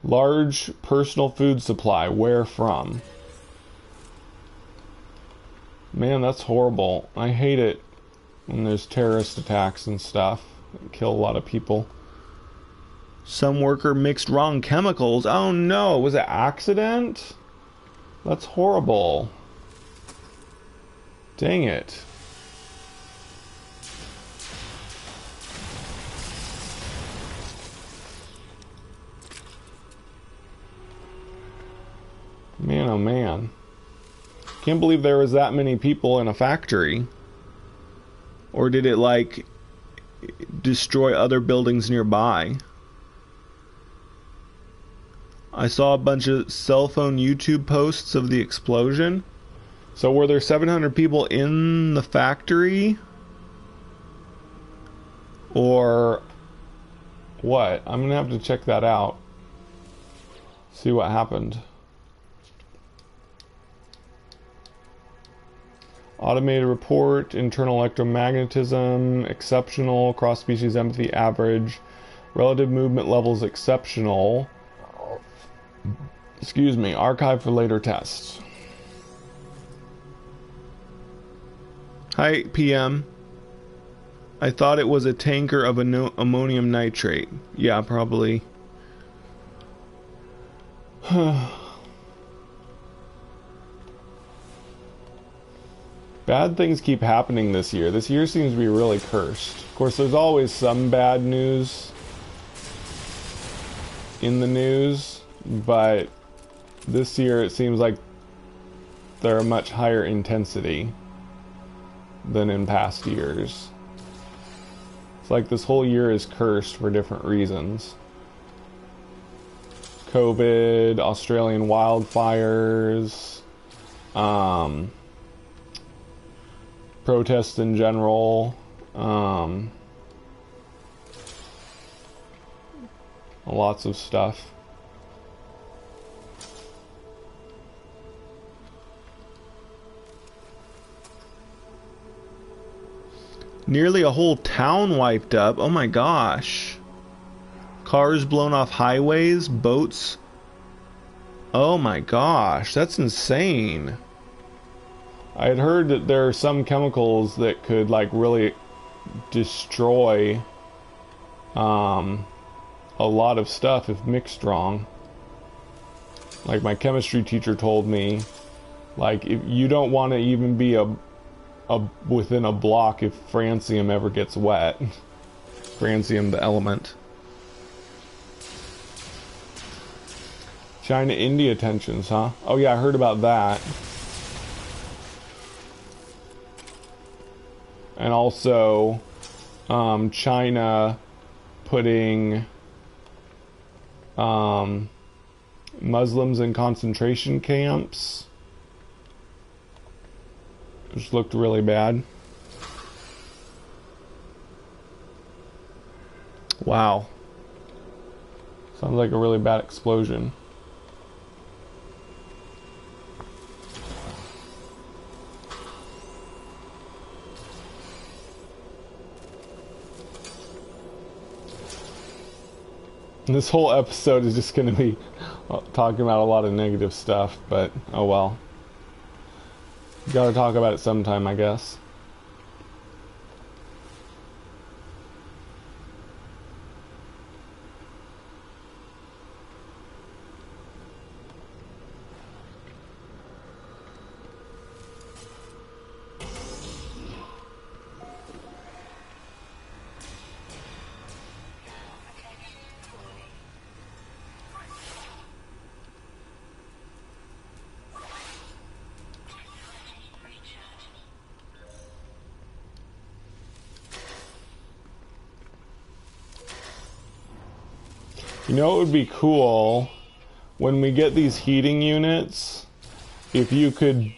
Large personal food supply. Where from? Man, that's horrible. I hate it when there's terrorist attacks and stuff. Kill a lot of people. Some worker mixed wrong chemicals. Oh no, was it accident? That's horrible. Dang it. Man, oh man. Can't believe there was that many people in a factory. Or did it, like, destroy other buildings nearby? I saw a bunch of cell phone YouTube posts of the explosion. So were there 700 people in the factory? Or what? I'm gonna have to check that out. See what happened. Automated report, internal electromagnetism, exceptional, cross-species empathy average, relative movement levels exceptional. Excuse me, archive for later tests. Hi, PM. I thought it was a tanker of ammonium nitrate. Yeah, probably. Bad things keep happening this year. This year seems to be really cursed. Of course, there's always some bad news in the news, but this year it seems like they're a much higher intensity than in past years. It's like this whole year is cursed for different reasons. COVID, Australian wildfires, protests in general, lots of stuff. Nearly a whole town wiped up. Oh my gosh. Cars blown off highways, boats. Oh my gosh, that's insane. I had heard that there are some chemicals that could like really destroy a lot of stuff if mixed wrong. Like my chemistry teacher told me, like if you don't want to even be within a block if francium ever gets wet. Francium, the element. China-India tensions, huh? Oh yeah, I heard about that. And also, China putting Muslims in concentration camps, which looked really bad. Wow. Sounds like a really bad explosion. This whole episode is just going to be talking about a lot of negative stuff, but oh well. Gotta talk about it sometime, I guess. You know, it would be cool when we get these heating units, if you could,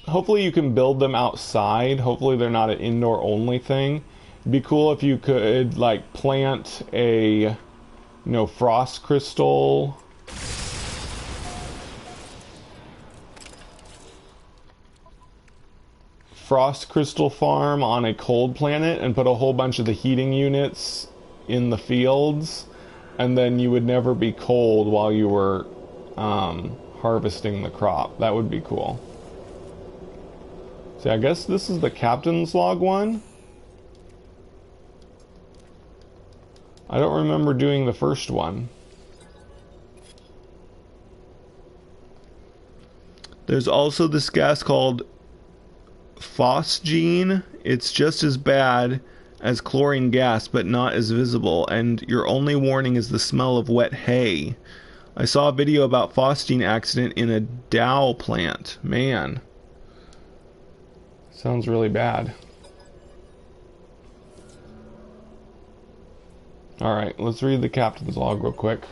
hopefully you can build them outside. Hopefully they're not an indoor only thing. It'd be cool if you could like plant a, frost crystal farm on a cold planet and put a whole bunch of the heating units in the fields. And then you would never be cold while you were harvesting the crop. That would be cool. See, I guess this is the captain's log one. I don't remember doing the first one. There's also this gas called phosgene. It's just as bad as chlorine gas, but not as visible, and your only warning is the smell of wet hay. I saw a video about phosgene accident in a Dow plant. Man. Sounds really bad. Alright, let's read the captain's log real quick.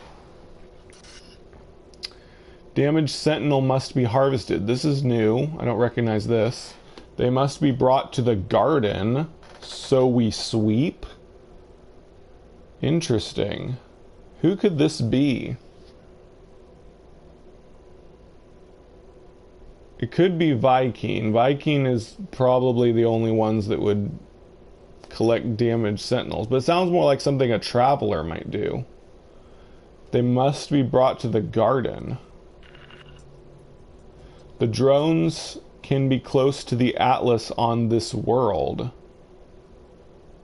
Damaged sentinel must be harvested. This is new. I don't recognize this. They must be brought to the garden. So we sweep? Interesting. Who could this be? It could be Viking. Viking is probably the only ones that would collect damaged sentinels. But it sounds more like something a traveler might do. They must be brought to the garden. The drones can be close to the atlas on this world.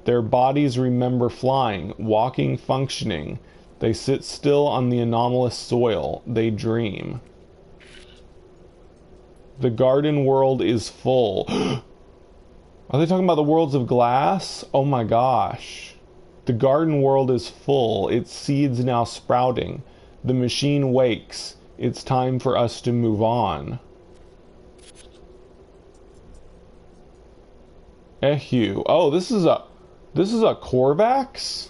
Their bodies remember flying, walking, functioning. They sit still on the anomalous soil. They dream. The garden world is full. Are they talking about the worlds of glass? Oh my gosh. The garden world is full. Its seeds now sprouting. The machine wakes. It's time for us to move on. Ehu. Oh, this is a Korvax?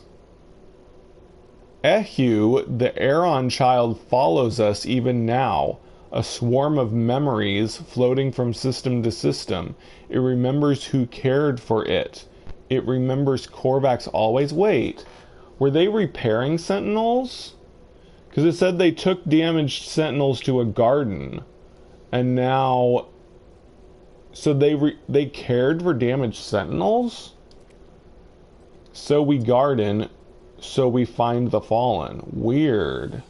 Ehu, the Aeron child, follows us even now. A swarm of memories floating from system to system. It remembers who cared for it. It remembers Korvax always. Wait, Were they repairing sentinels? Because it said they took damaged sentinels to a garden. And now... So they cared for damaged sentinels? So we garden, so we find the fallen. Weird.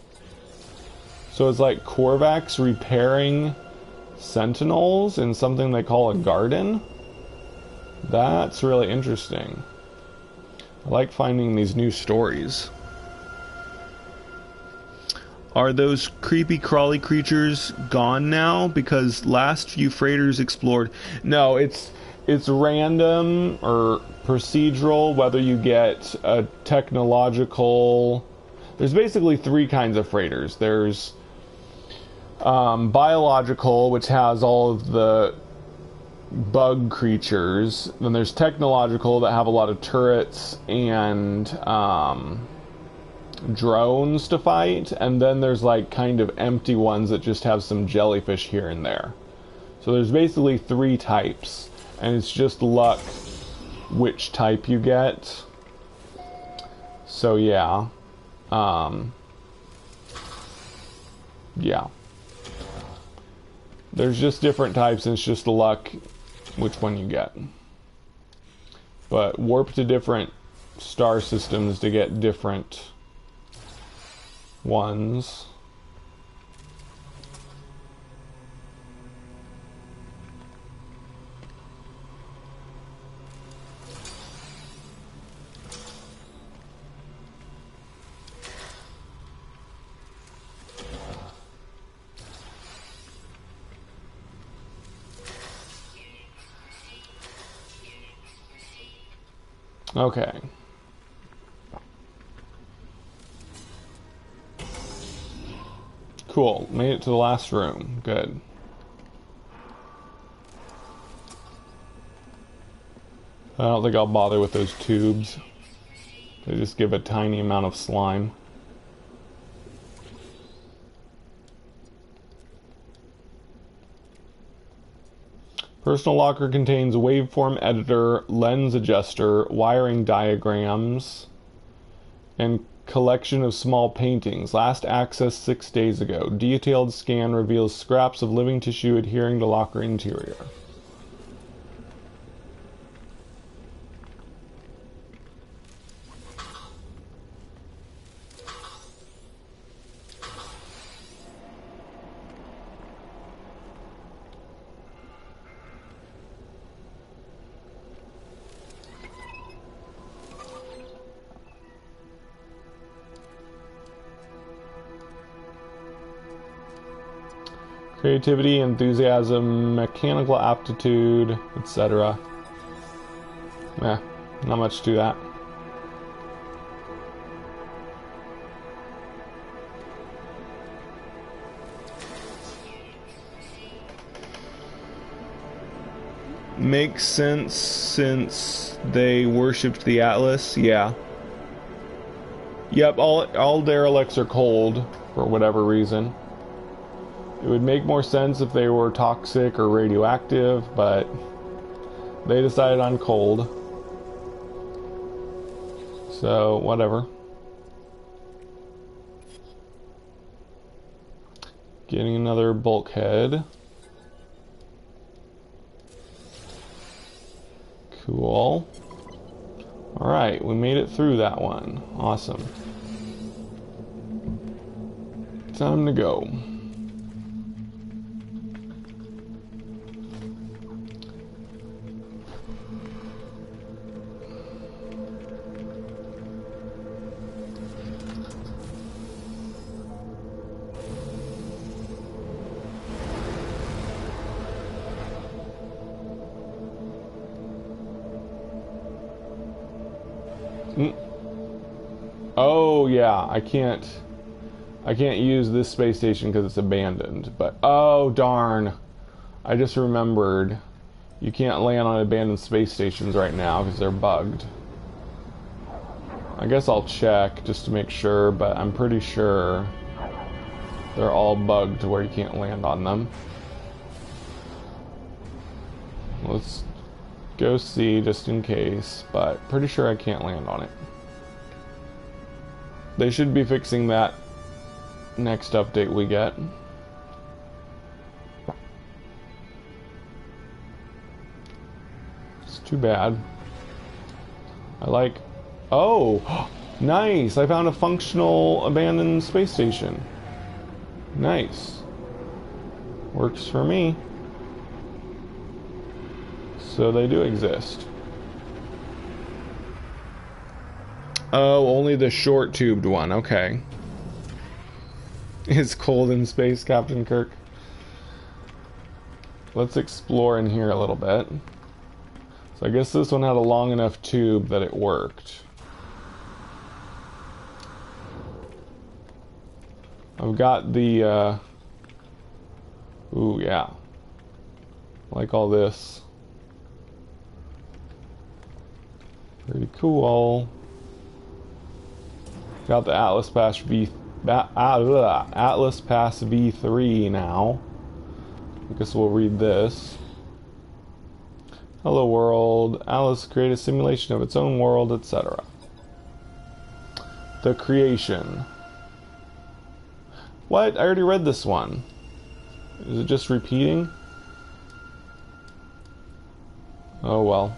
So it's like Korvax repairing sentinels in something they call a garden? That's really interesting. I like finding these new stories. Are those creepy crawly creatures gone now? Because last few freighters explored... No, it's random or procedural, whether you get a technological... There's basically three kinds of freighters. There's biological, which has all of the bug creatures. Then there's technological that have a lot of turrets and drones to fight, and then there's like kind of empty ones that just have some jellyfish here and there. So there's basically three types, and it's just luck which type you get. So yeah. Yeah. There's just different types, and it's just luck which one you get. But warp to different star systems to get different ones. Okay. Cool. Made it to the last room. Good. I don't think I'll bother with those tubes. They just give a tiny amount of slime. Personal locker contains waveform editor, lens adjuster, wiring diagrams, and collection of small paintings. Last accessed 6 days ago. Detailed scan reveals scraps of living tissue adhering to locker interior. Creativity, enthusiasm, mechanical aptitude, etc. Not much to that. Makes sense since they worshipped the Atlas, yeah. Yep, all derelicts are cold, for whatever reason. It would make more sense if they were toxic or radioactive, but they decided on cold. So, whatever. Getting another bulkhead. Cool. Alright, we made it through that one. Awesome. Time to go. Oh yeah, I can't use this space station because it's abandoned. But oh darn, I just remembered you can't land on abandoned space stations right now because they're bugged. I guess I'll check just to make sure, but I'm pretty sure they're all bugged to where you can't land on them. Let's go see just in case, but pretty sure I can't land on it. They should be fixing that next update we get. It's too bad. I like... Oh! Nice! I found a functional abandoned space station. Nice. Works for me. So they do exist. Oh, only the short-tubed one. Okay. It's cold in space, Captain Kirk. Let's explore in here a little bit. So I guess this one had a long enough tube that it worked. I've got the, ooh, yeah. Like all this. Pretty cool. Got the Atlas Pass Atlas Pass V3 now. I guess we'll read this. Hello world. Alice created a simulation of its own world, etc. The creation. What? I already read this one. Is it just repeating? Oh well.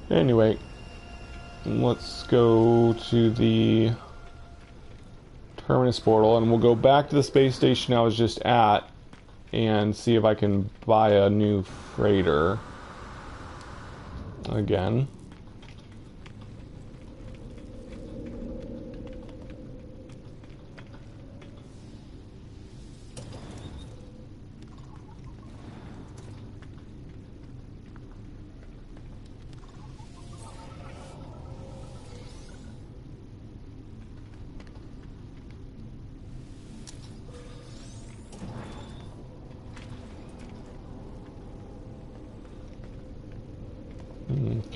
Anyway, let's go to the Terminus portal, and we'll go back to the space station I was just at and see if I can buy a new freighter again.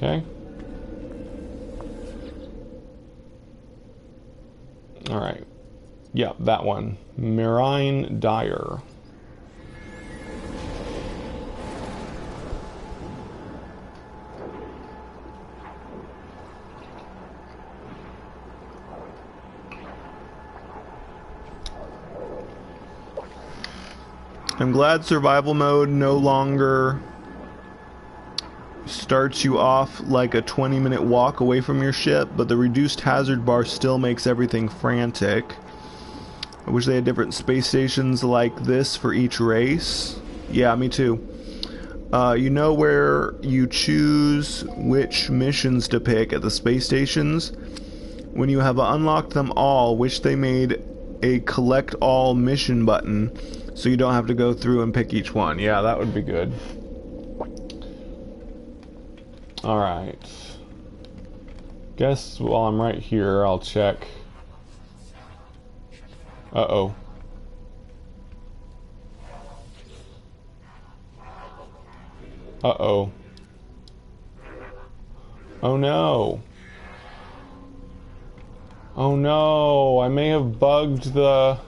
Okay. All right. Yeah, that one. Marine Dyer. I'm glad survival mode no longer starts you off like a 20-minute walk away from your ship, but the reduced hazard bar still makes everything frantic. I wish they had different space stations like this for each race. Yeah, me too. You know where you choose which missions to pick at the space stations? When you have unlocked them all, wish they made a collect all mission button so you don't have to go through and pick each one. Yeah, that would be good. Alright. Guess while I'm right here, I'll check. Uh-oh. Uh-oh. Oh no. Oh no, I may have bugged the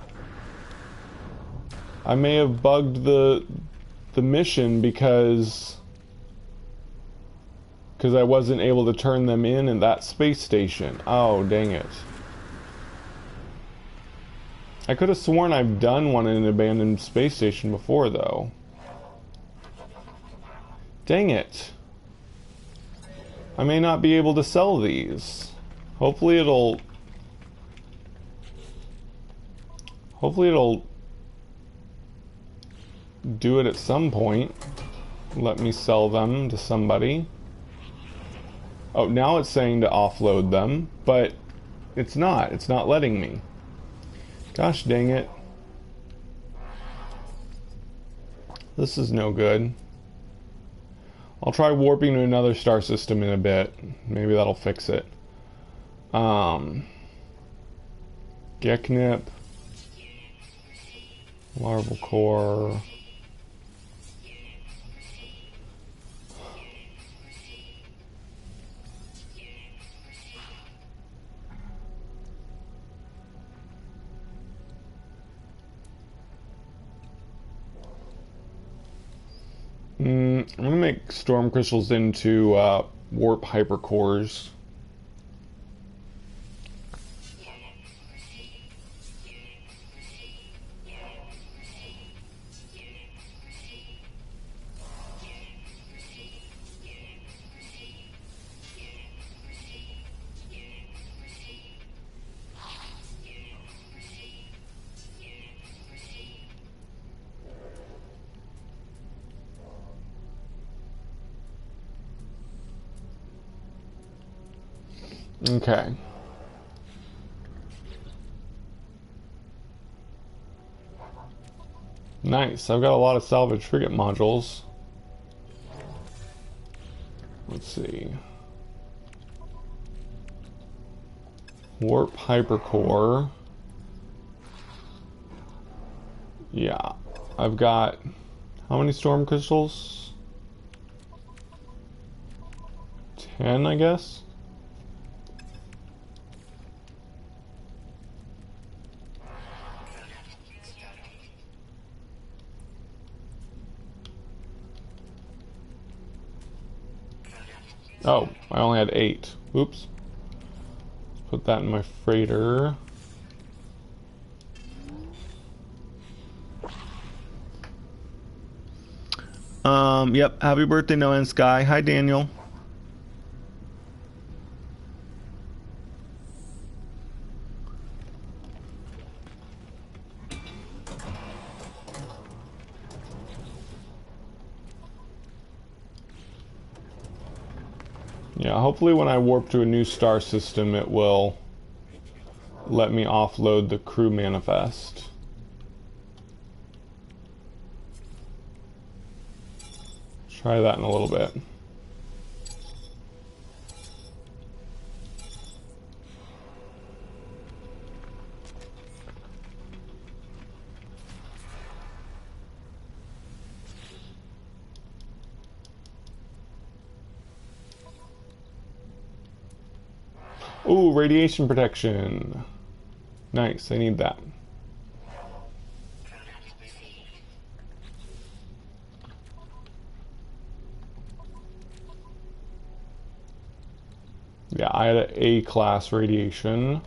mission because I wasn't able to turn them in that space station. Oh, dang it. I could have sworn I've done one in an abandoned space station before, though. Dang it. I may not be able to sell these. Hopefully it'll do it at some point. Let me sell them to somebody. Oh, now it's saying to offload them, but it's not. It's not letting me. Gosh dang it. This is no good. I'll try warping to another star system in a bit. Maybe that'll fix it. Geknip. Larval core. I'm gonna make storm crystals into warp hypercores. Okay. Nice. I've got a lot of salvage frigate modules. Let's see. Warp hypercore. Yeah. I've got how many storm crystals? 10, I guess. Oh, I only had 8. Oops. Let's put that in my freighter. Yep. Happy birthday, No End Sky. Hi, Daniel. Yeah, hopefully when I warp to a new star system, it will let me offload the crew manifest. Try that in a little bit. Ooh, radiation protection. Nice, I need that. Yeah, I had an A-class radiation.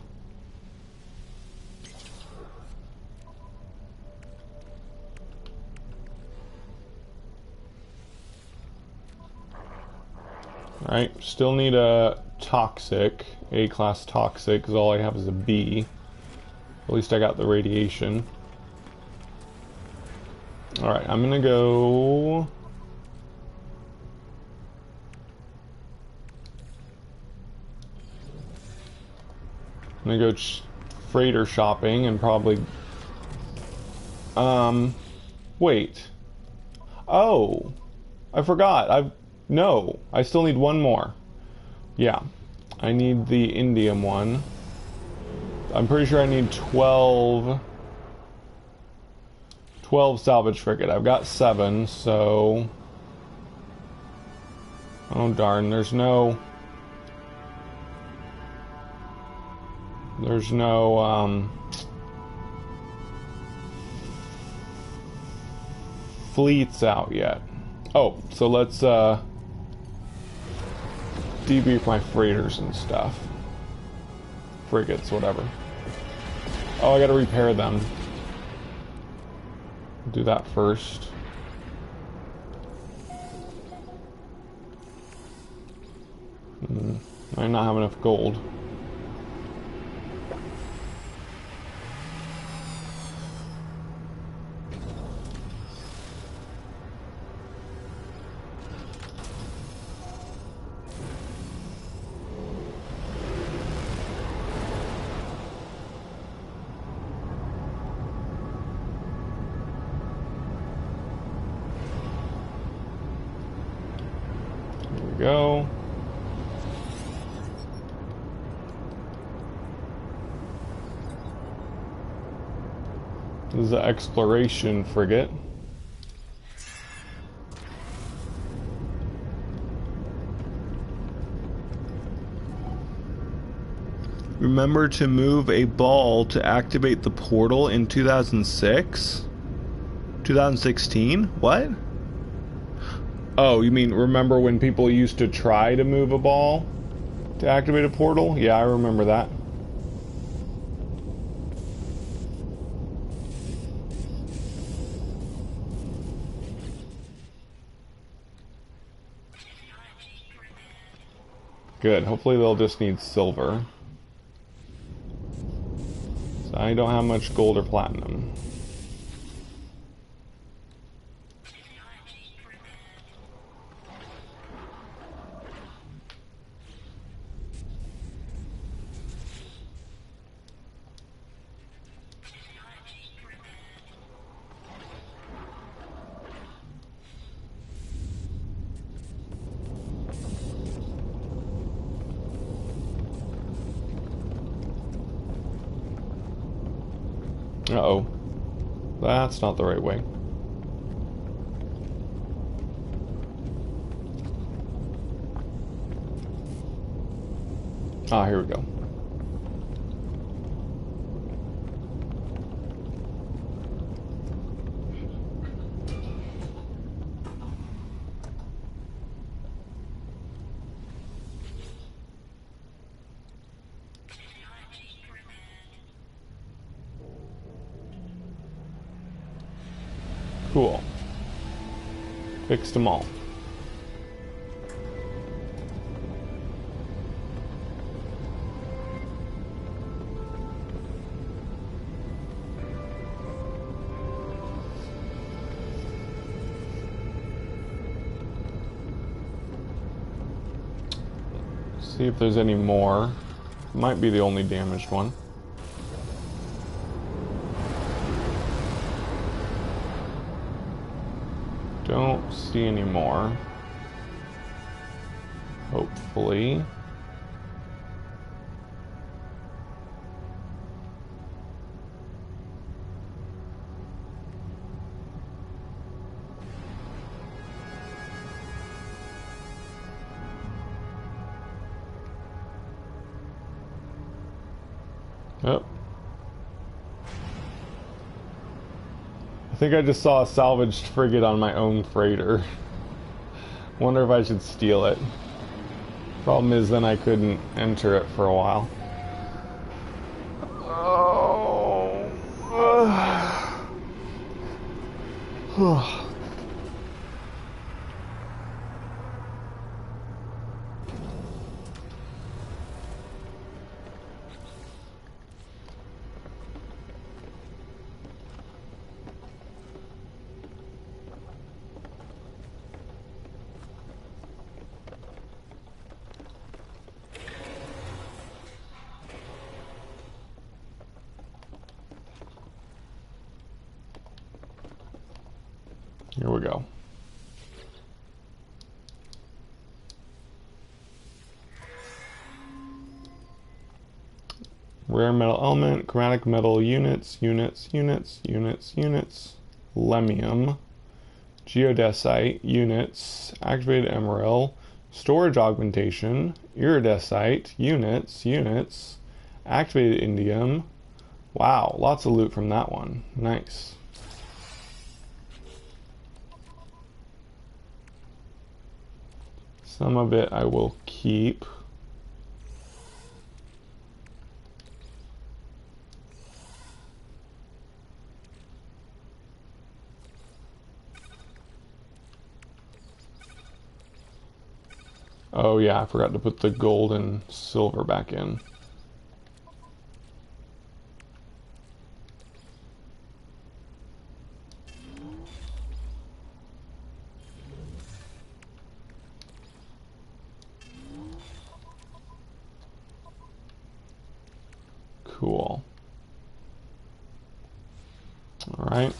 Alright, still need a toxic, A-class toxic, because all I have is a B. At least I got the radiation. Alright, I'm gonna go... I'm gonna go freighter shopping and probably... Wait. Oh! I forgot. No, I still need one more. Yeah. I need the indium one. I'm pretty sure I need 12 salvage frigate. I've got 7, so... Oh darn, there's no fleets out yet. Oh, so let's debrief my freighters and stuff. Frigates, whatever. Oh, I gotta repair them. Do that first. I might not have enough gold. Go. This is an exploration frigate. Remember to move a ball to activate the portal in 2006? 2016? What? Oh, you mean remember when people used to try to move a ball to activate a portal? Yeah, I remember that. Good. Hopefully they'll just need silver. So I don't have much gold or platinum. Uh-oh. That's not the right way. Ah, here we go. Cool. Fixed them all. See if there's any more. Might be the only damaged one. Don't see any more. Hopefully. Oh. I think I just saw a salvaged frigate on my own freighter. Wonder if I should steal it. Problem is then I couldn't enter it for a while. Oh. Here we go. Rare metal element, chromatic metal units, units. Lemium, geodesite units, activated emerald, storage augmentation, iridesite units, activated indium. Wow, lots of loot from that one. Nice. Some of it I will keep. Oh yeah, I forgot to put the gold and silver back in. Cool. All right.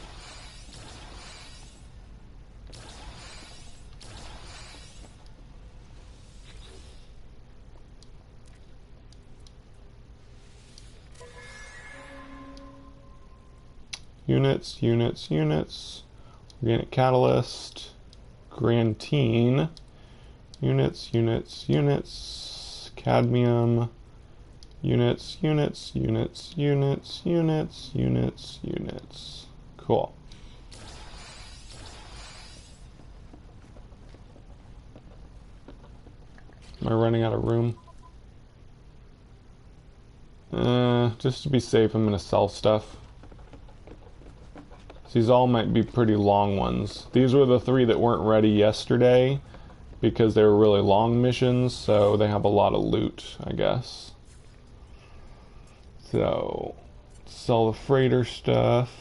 Units. Organic catalyst. Grantine. Units. Cadmium. Units. Cool. Am I running out of room? Just to be safe, I'm gonna sell stuff. These all might be pretty long ones. These were the 3 that weren't ready yesterday because they were really long missions, so they have a lot of loot, I guess. So, sell the freighter stuff.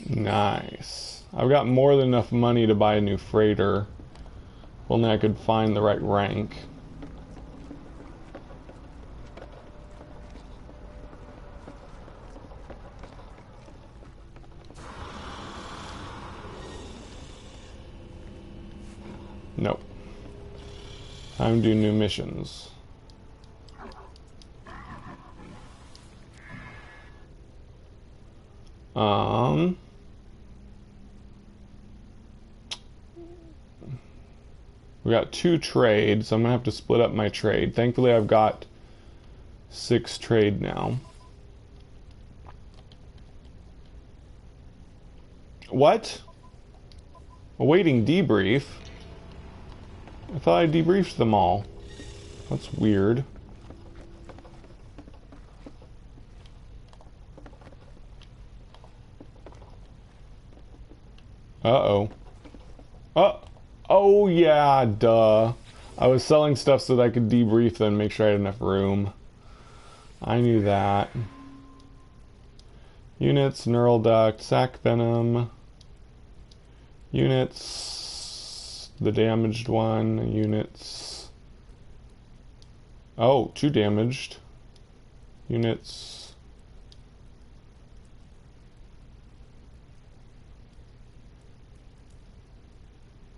Nice. I've got more than enough money to buy a new freighter. If only I could find the right rank. Nope. Time to do new missions. We got 2 trade, so I'm gonna have to split up my trade. Thankfully, I've got 6 trade now. What? Awaiting debrief? I thought I debriefed them all. That's weird. Uh-oh. Oh yeah, duh. I was selling stuff so that I could debrief them and make sure I had enough room. I knew that. Units, neural duct, sac venom. Units, the damaged one. Units. Oh, 2 damaged. Units.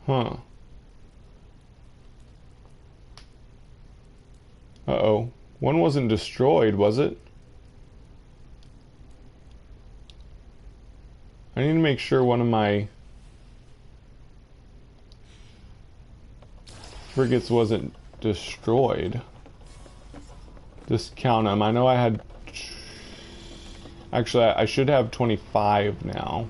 Huh. Uh-oh. One wasn't destroyed, was it? I need to make sure one of my frigates wasn't destroyed. Just count them. I know I had... Actually, I should have 25 now.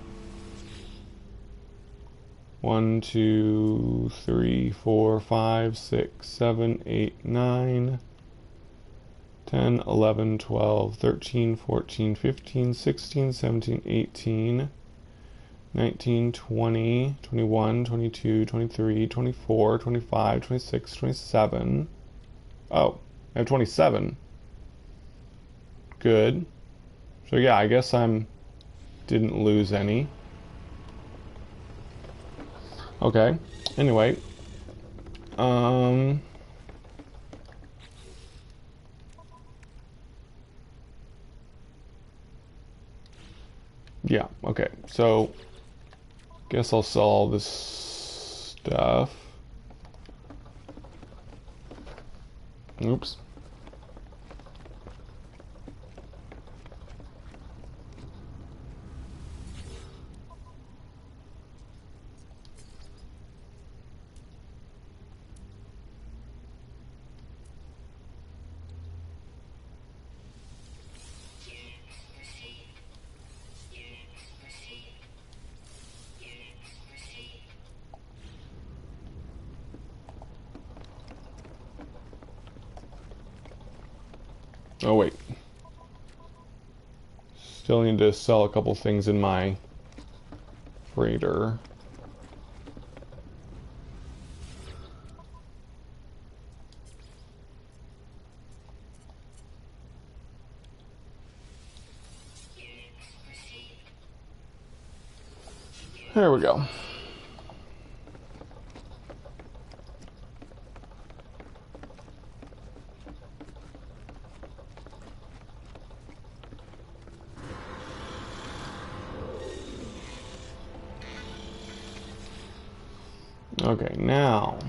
1, 2, 3, 4, 5, 6, 7, 8, 9, 10, 11, 12, 13, 14, 15, 16, 17, 18, 19, 20, 21, 22, 23, 24, 25, 26, 27. Oh, I have 27. Good. So yeah, I guess didn't lose any. Okay. Anyway. Yeah, okay. So guess I'll sell all this stuff. Oops. Oh wait. Still need to sell a couple things in my freighter. There we go. Okay, now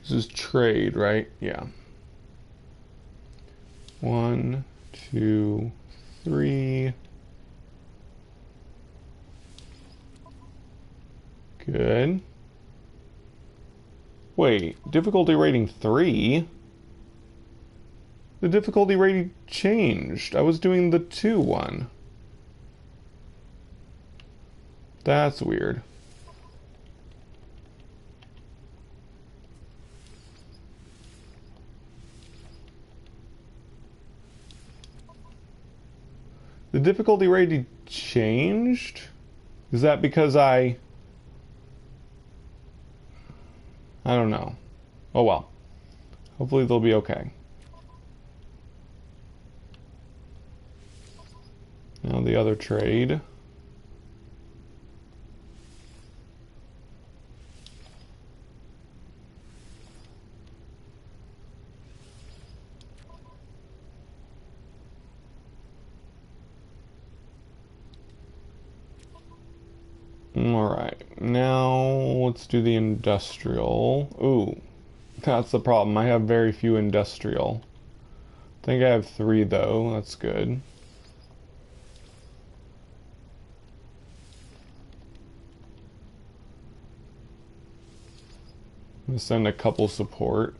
This is trade, right? Yeah. 1, 2, 3. Good. Wait, difficulty rating 3? The difficulty rating changed. I was doing the 2 one. That's weird. The difficulty rating changed? Is that because I don't know. Oh well. Hopefully they'll be okay. Now the other trade. Alright, now let's do the industrial. Ooh, that's the problem. I have very few industrial. I think I have 3 though. That's good. I'm gonna send a couple support.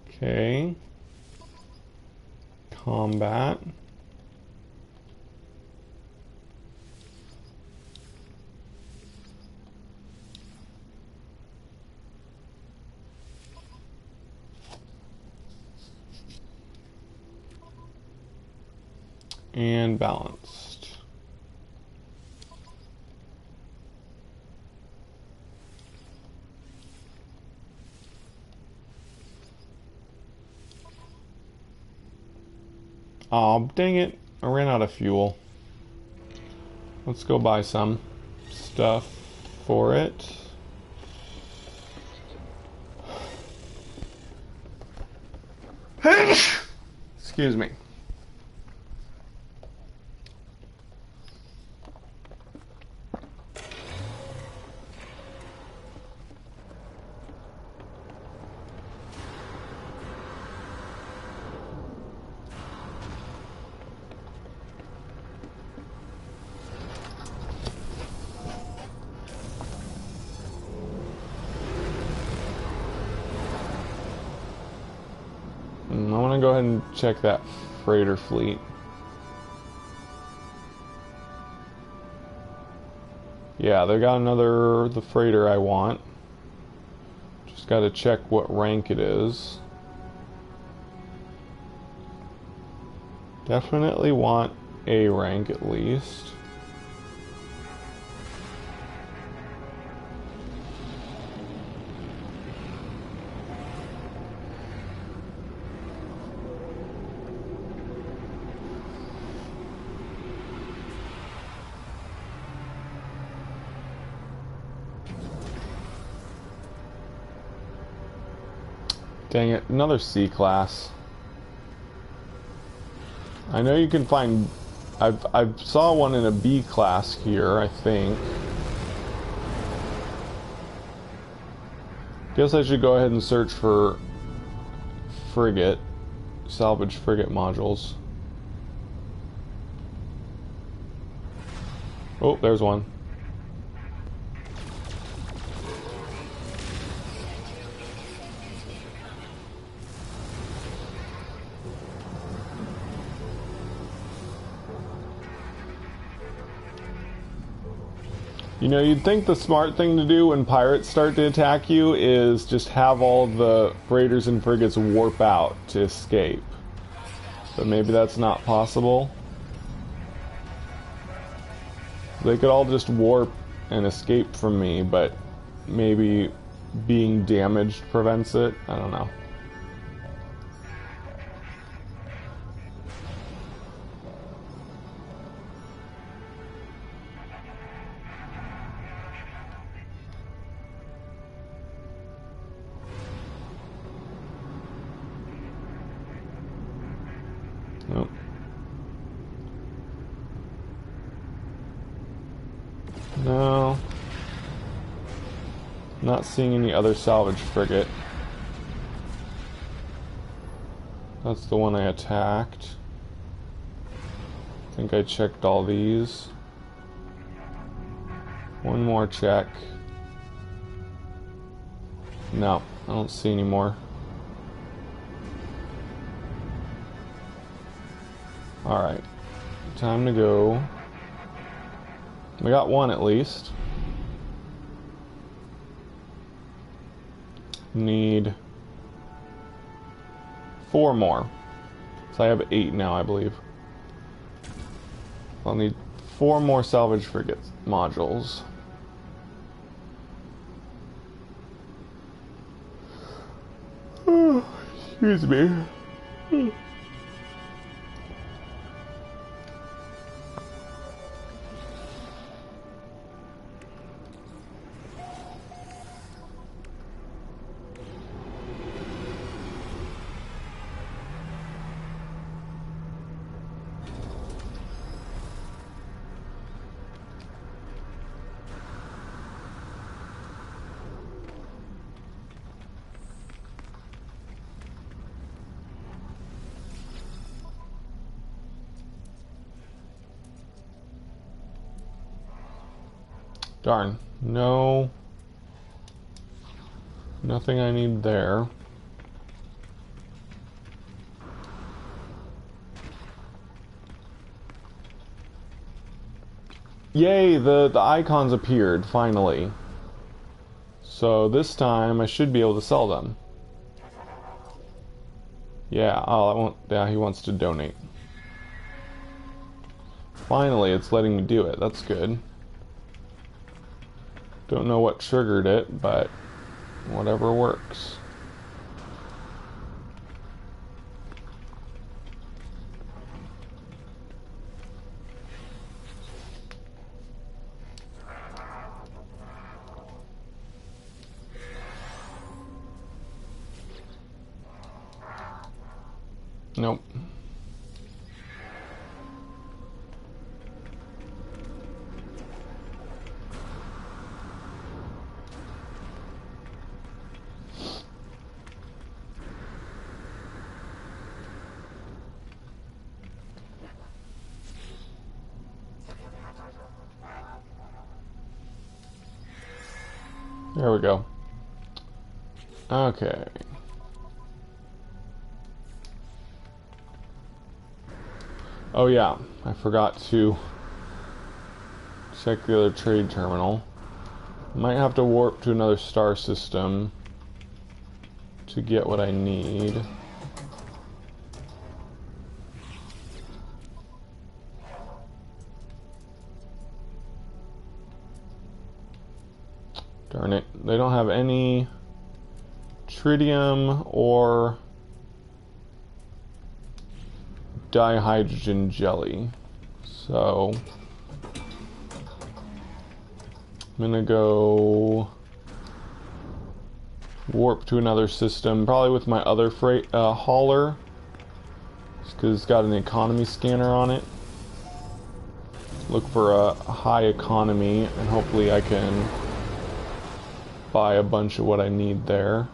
Okay. Combat. And balanced. Aw, dang it. I ran out of fuel. Let's go buy some stuff for it. Excuse me. I want to go ahead and check that freighter fleet. Yeah, they got the freighter I want. Just got to check what rank it is. Definitely want A rank at least. Dang it, another C class. I know you can find... I've saw one in a B class here, I think. Guess I should go ahead and search for frigate, salvage frigate modules. Oh, there's one. You know, you'd think the smart thing to do when pirates start to attack you is just have all the freighters and frigates warp out to escape. But maybe that's not possible. They could all just warp and escape from me, but maybe being damaged prevents it. I don't know. Nope. No. Not seeing any other salvage frigate. That's the one I attacked. I think I checked all these. One more check. No, I don't see any more. Alright. Time to go. We got one at least. Need 4 more. So I have 8 now, I believe. I'll need 4 more salvage frigate modules. Excuse me. Darn. No. Nothing I need there. Yay, the icons appeared, finally. So this time I should be able to sell them. Yeah, yeah, he wants to donate. Finally, it's letting me do it. That's good. Don't know what triggered it, but whatever works. Nope. There we go. Okay. Oh yeah, I forgot to check the other trade terminal. Might have to warp to another star system to get what I need. Darn it, they don't have any tritium or dihydrogen jelly. So I'm gonna go warp to another system, probably with my other freight hauler, just because it's got an economy scanner on it. Look for a high economy, and hopefully I can buy a bunch of what I need there.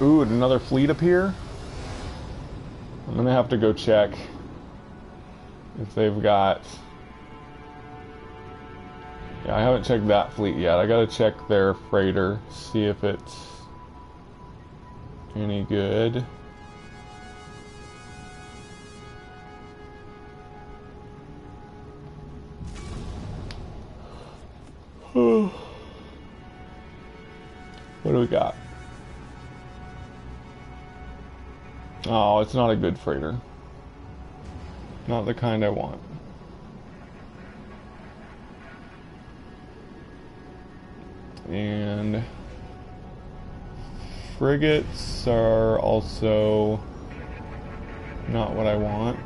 Ooh, did another fleet appear? I'm gonna have to go check if they've got... Yeah, I haven't checked that fleet yet. I gotta check their freighter, see if it's any good. do we got? Oh, it's not a good freighter. Not the kind I want. And frigates are also not what I want.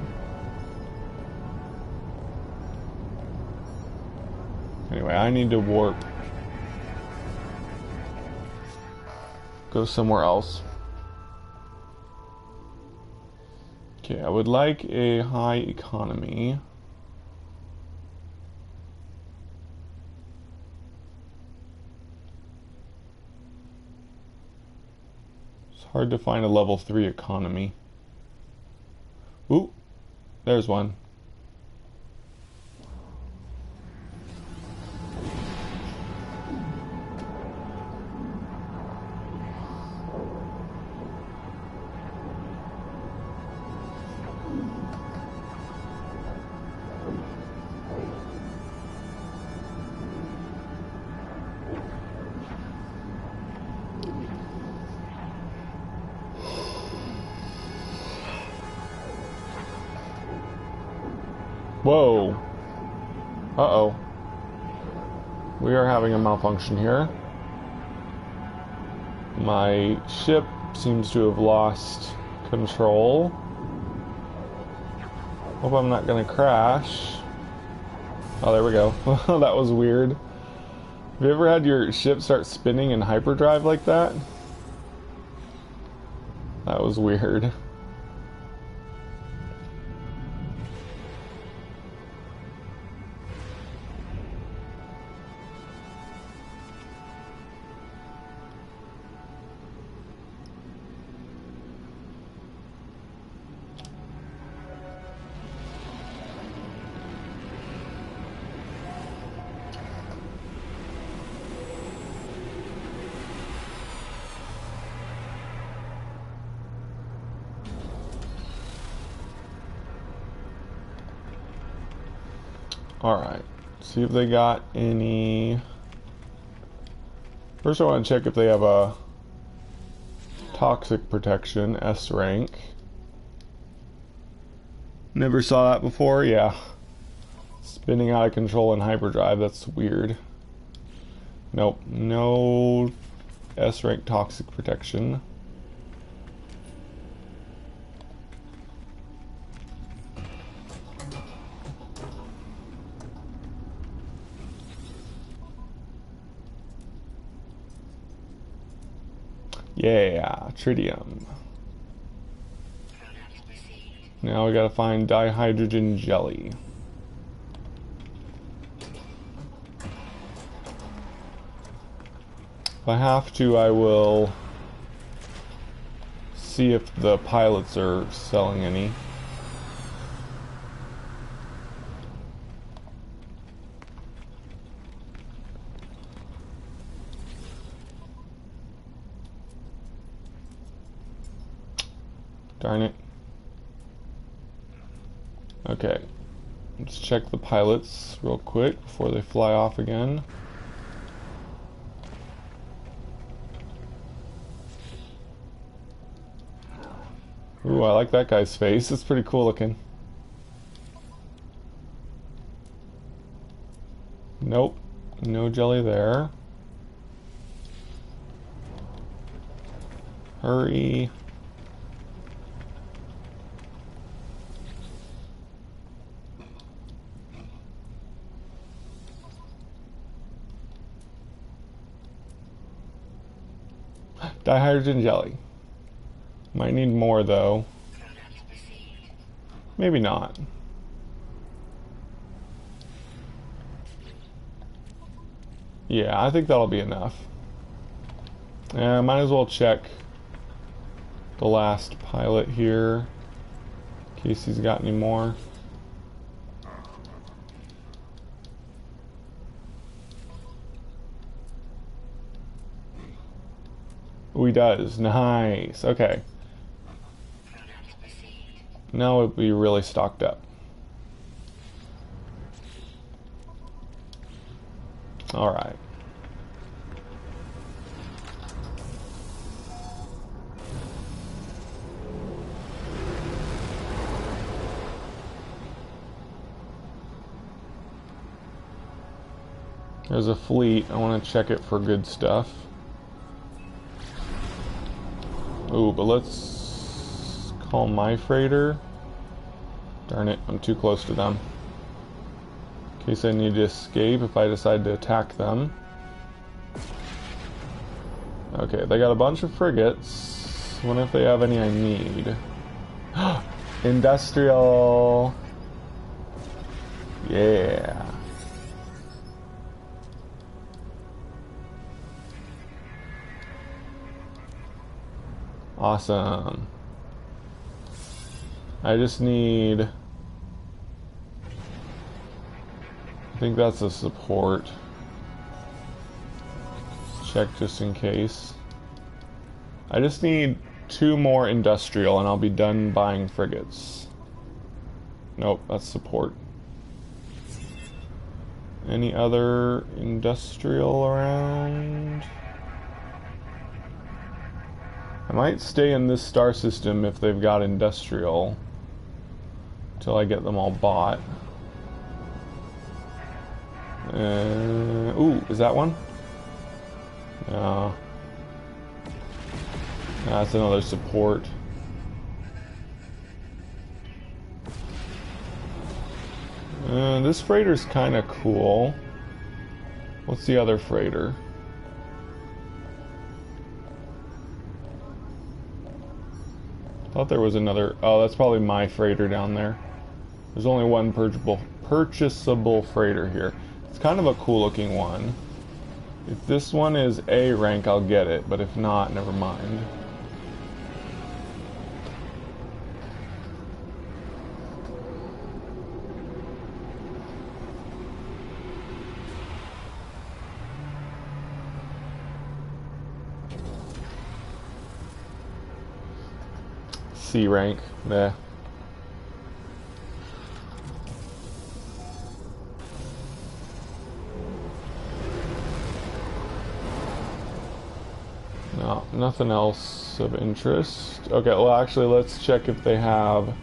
Anyway, I need to warp. Go somewhere else. Okay, I would like a high economy. It's hard to find a level 3 economy. Ooh, there's one. Whoa. Uh-oh. We are having a malfunction here. My ship seems to have lost control. Hope I'm not gonna crash. Oh, there we go. That was weird. Have you ever had your ship start spinning in hyperdrive like that? That was weird. Alright, see if they got any... First I want to check if they have a toxic protection, S rank. Never saw that before, yeah. Spinning out of control in hyperdrive, that's weird. Nope, no S rank toxic protection. Yeah, tritium. Now we gotta find dihydrogen jelly. If I have to, I will see if the pilots are selling any. Darn it. Okay, let's check the pilots real quick before they fly off again. Ooh, I like that guy's face. It's pretty cool looking. Nope, no jelly there. Hurry. Dihydrogen jelly. Might need more though. Maybe not. Yeah, I think that'll be enough. Might as well check the last pilot here in case he's got any more. Oh, he does. Nice. Okay. Now it'll be really stocked up. Alright. There's a fleet. I want to check it for good stuff. Ooh, but let's call my freighter. Darn it, I'm too close to them. In case I need to escape if I decide to attack them. Okay, they got a bunch of frigates. Wonder if they have any I need. Industrial. Yeah. Awesome. I just need... I think that's a support. Check just in case. I just need 2 more industrial and I'll be done buying frigates. Nope, that's support. Any other industrial around? I might stay in this star system if they've got industrial until I get them all bought. Ooh, is that one? No. That's another support. This freighter's kind of cool. What's the other freighter? Thought there was another. Oh, that's probably my freighter down there. There's only one purchasable freighter here. It's kind of a cool looking one. If this one is A rank, I'll get it, but if not, never mind. C rank, meh. No, nothing else of interest. Okay, well actually let's check if they have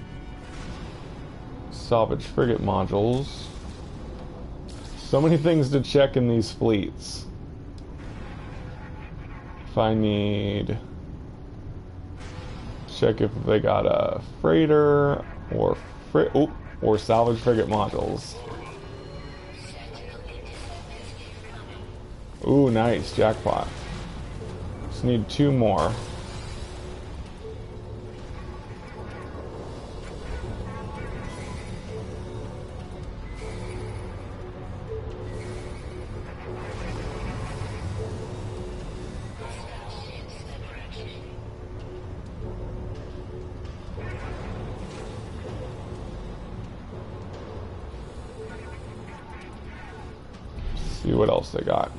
salvage frigate modules. So many things to check in these fleets. If I need... check if they got a freighter or or salvage frigate modules. Ooh, nice, jackpot. Just need 2 more. See what else they got.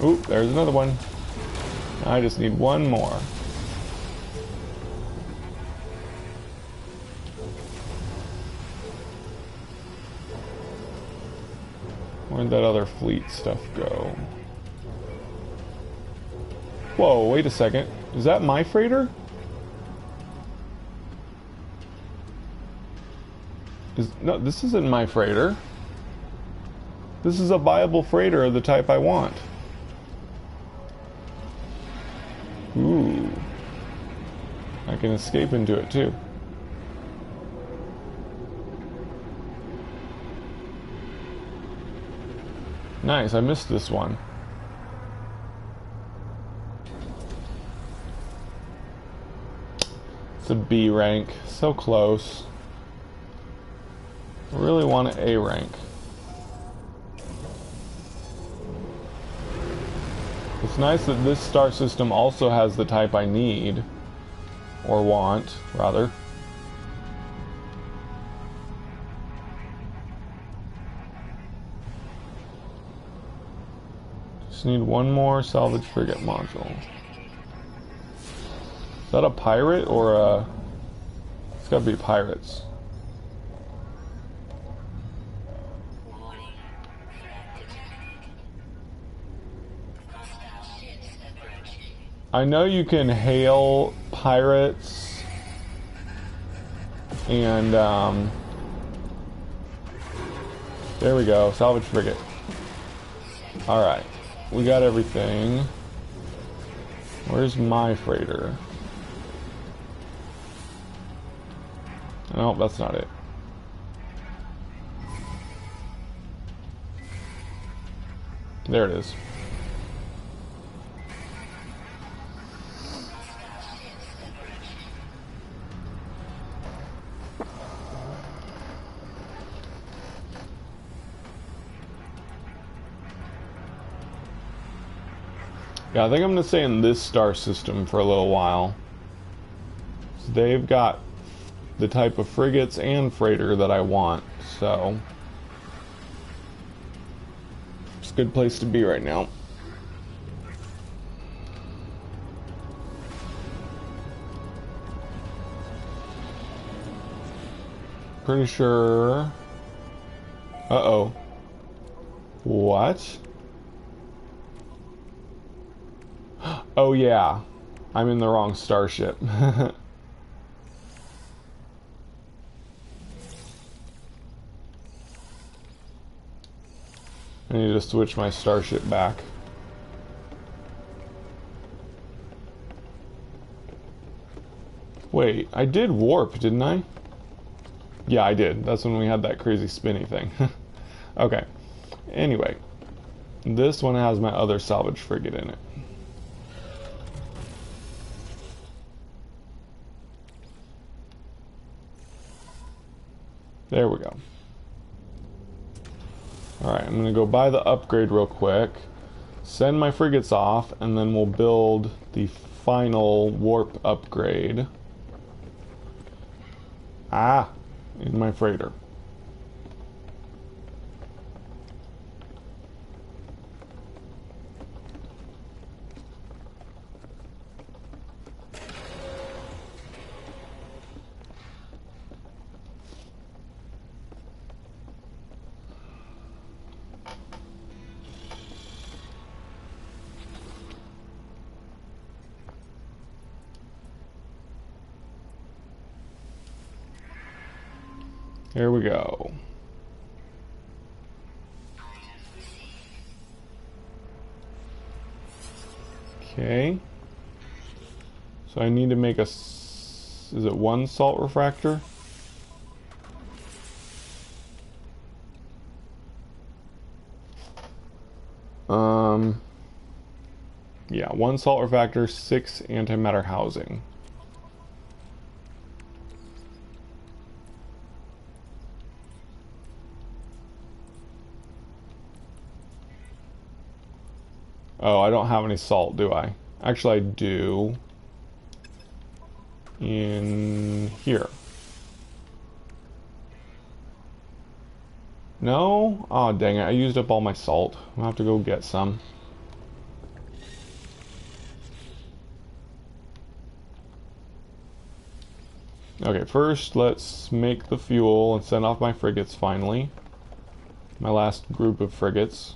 Ooh, there's another one. I just need 1 more. Where'd that other fleet stuff go? Whoa, wait a second. Is that my freighter? No, this isn't my freighter. This is a viable freighter of the type I want. Ooh. I can escape into it too. Nice, I missed this one. It's a B rank. So close. I really want an A rank. It's nice that this star system also has the type I need. Or want, rather. Just need 1 more salvage frigate module. Is that a pirate or a... It's gotta be pirates. I know you can hail pirates and there we go, salvage frigate. Alright, we got everything. Where's my freighter? No, that's not it. There it is. Yeah, I think I'm going to stay in this star system for a little while. So they've got the type of frigates and freighter that I want, so it's a good place to be right now. Pretty sure... Uh-oh. What? Oh yeah, I'm in the wrong starship. I need to switch my starship back. Wait, I did warp, didn't I? Yeah, I did. That's when we had that crazy spinny thing. Okay. Anyway, this one has my other salvage frigate in it. There we go. Alright, I'm gonna go buy the upgrade real quick, send my frigates off, and then we'll build the final warp upgrade. Ah, in my freighter. Here we go. Okay. So I need to make a... Is it one salt refractor? Yeah, one salt refractor, 6 antimatter housing. Oh, I don't have any salt, do I? Actually, I do. In here. No? Oh, dang it. I used up all my salt. I'll have to go get some. Okay, first let's make the fuel and send off my frigates finally. My last group of frigates.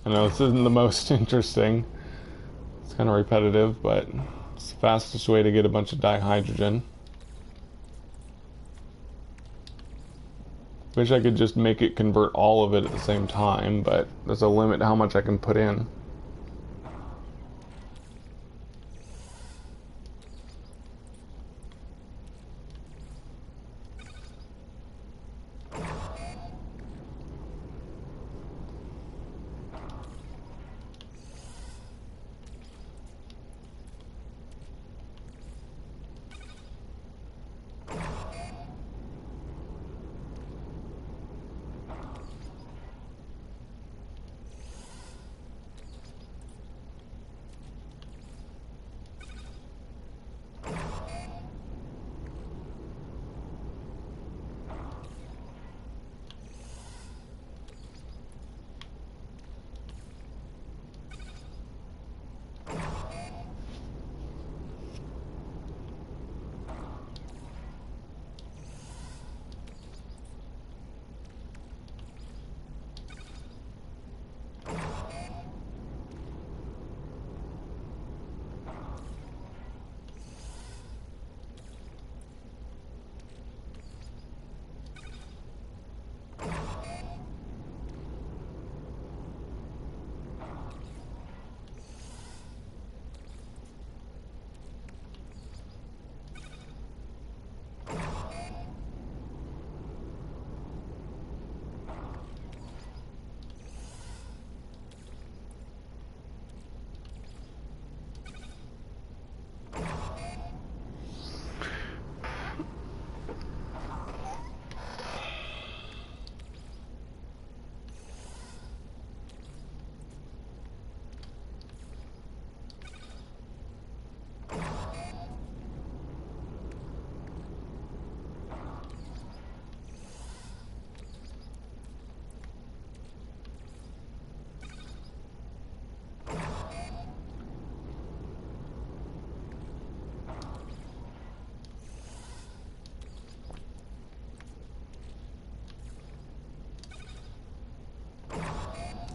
I know this isn't the most interesting. It's kind of repetitive, but it's the fastest way to get a bunch of dihydrogen. Wish I could just make it convert all of it at the same time, but there's a limit to how much I can put in.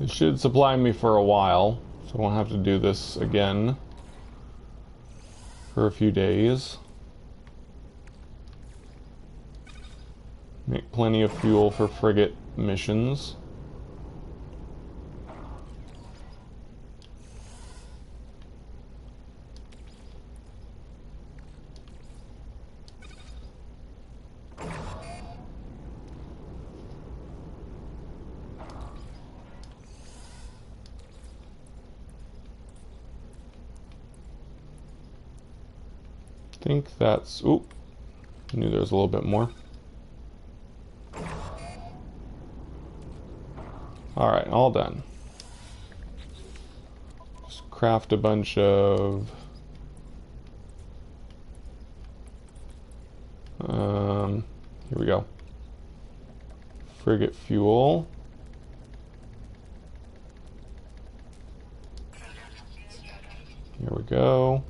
It should supply me for a while, so I won't have to do this again for a few days. Make plenty of fuel for frigate missions. I think that's... Oop. I knew there was a little bit more. Alright, all done. Just craft a bunch of... here we go. Frigate fuel. Here we go.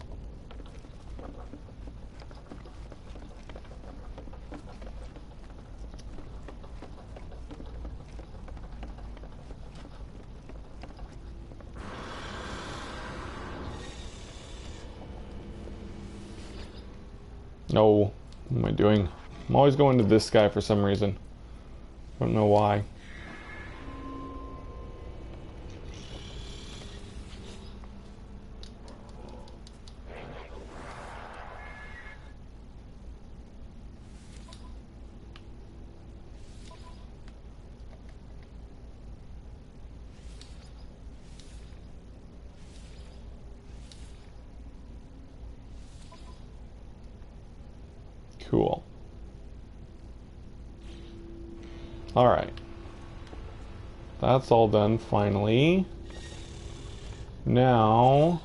No, what am I doing? I'm always going to this guy for some reason. Don't know why. Cool. Alright. That's all done, finally. Now...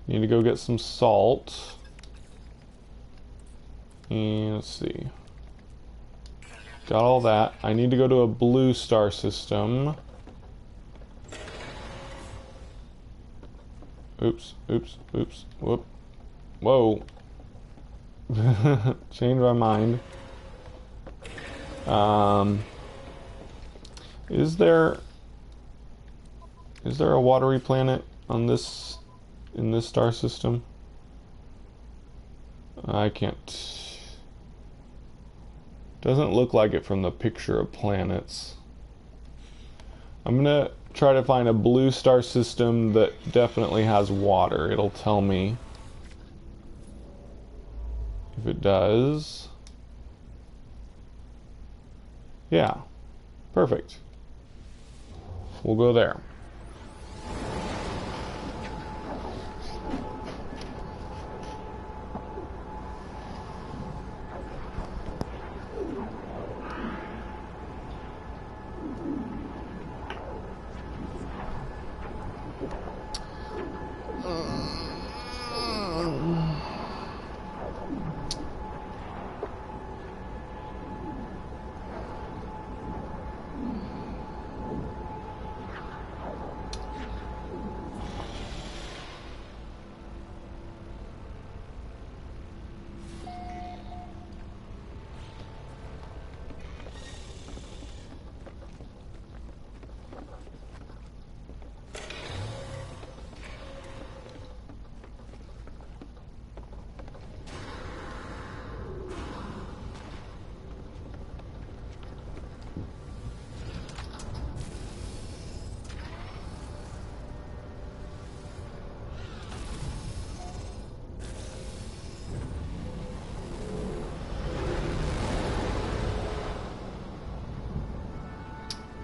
need to go get some salt. And let's see. Got all that. I need to go to a blue star system. Oops, oops, oops, whoop. Whoa. Changed my mind. Is there... Is there a watery planet on this, in this star system? I can't. Doesn't look like it from the picture of planets. I'm gonna try to find a blue star system that definitely has water. It'll tell me if it does. Yeah, perfect. We'll go there.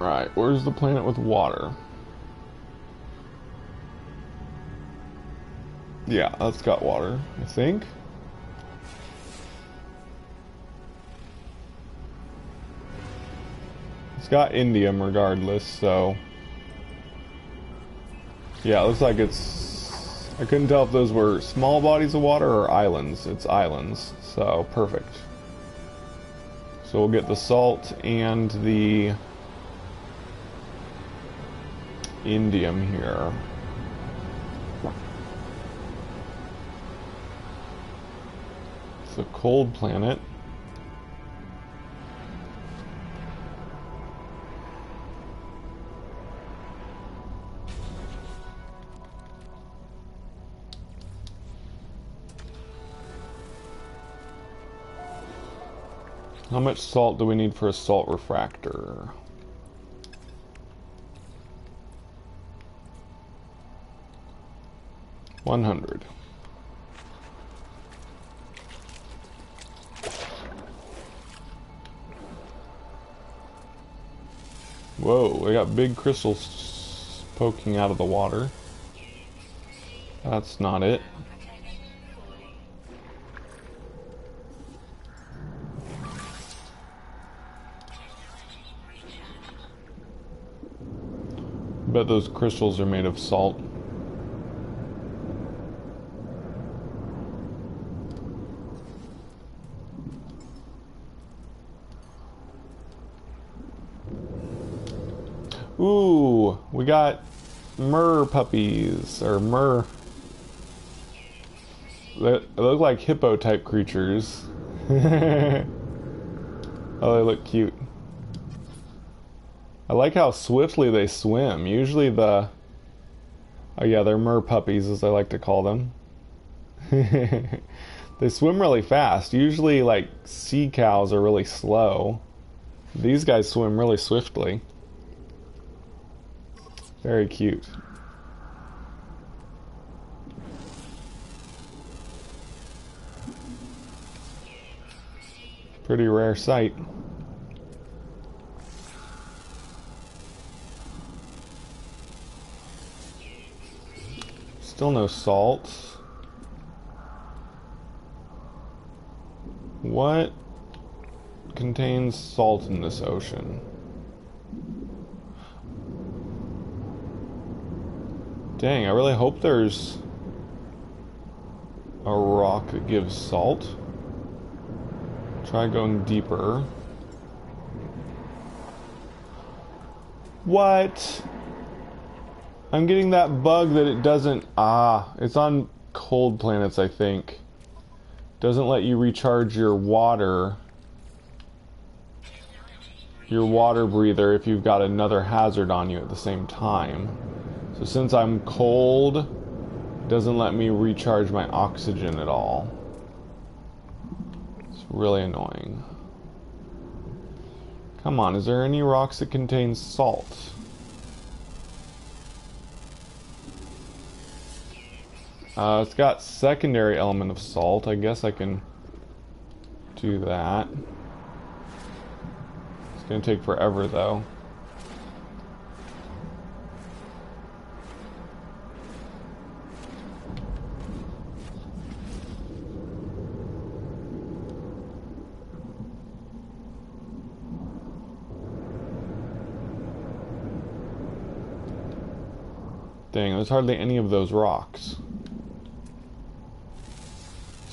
Right, where's the planet with water? Yeah, that's got water, I think. It's got indium regardless, so... Yeah, it looks like it's... I couldn't tell if those were small bodies of water or islands. It's islands, so perfect. So we'll get the salt and the indium here. It's a cold planet. How much salt do we need for a salt refractor? $100. Whoa, we got big crystals poking out of the water. That's not it. Bet those crystals are made of salt. Ooh, we got mer puppies, or mer... They look like hippo type creatures. Oh, they look cute. I like how swiftly they swim. Usually the... Oh yeah, they're mer puppies, as I like to call them. They swim really fast. Usually, like, sea cows are really slow. These guys swim really swiftly. Very cute. Pretty rare sight. Still no salt. What contains salt in this ocean? Dang, I really hope there's a rock that gives salt. Try going deeper. What? I'm getting that bug that it doesn't... Ah, it's on cold planets, I think. Doesn't let you recharge your water breather if you've got another hazard on you at the same time. So So since I'm cold, it doesn't let me recharge my oxygen at all. It's really annoying. Come on, is there any rocks that contain salt? It's got secondary element of salt. I guess I can do that. It's gonna take forever though. Dang, there's hardly any of those rocks.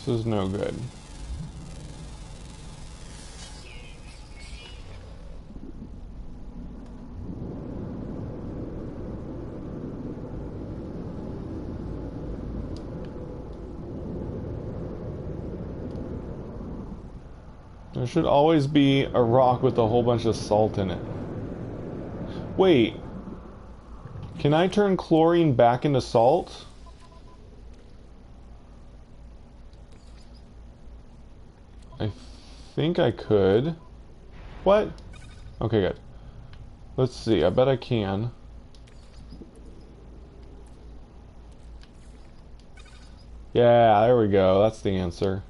This is no good. There should always be a rock with a whole bunch of salt in it. Wait. Can I turn chlorine back into salt? I think I could. What? Okay, good. Let's see. I bet I can. Yeah, there we go. That's the answer.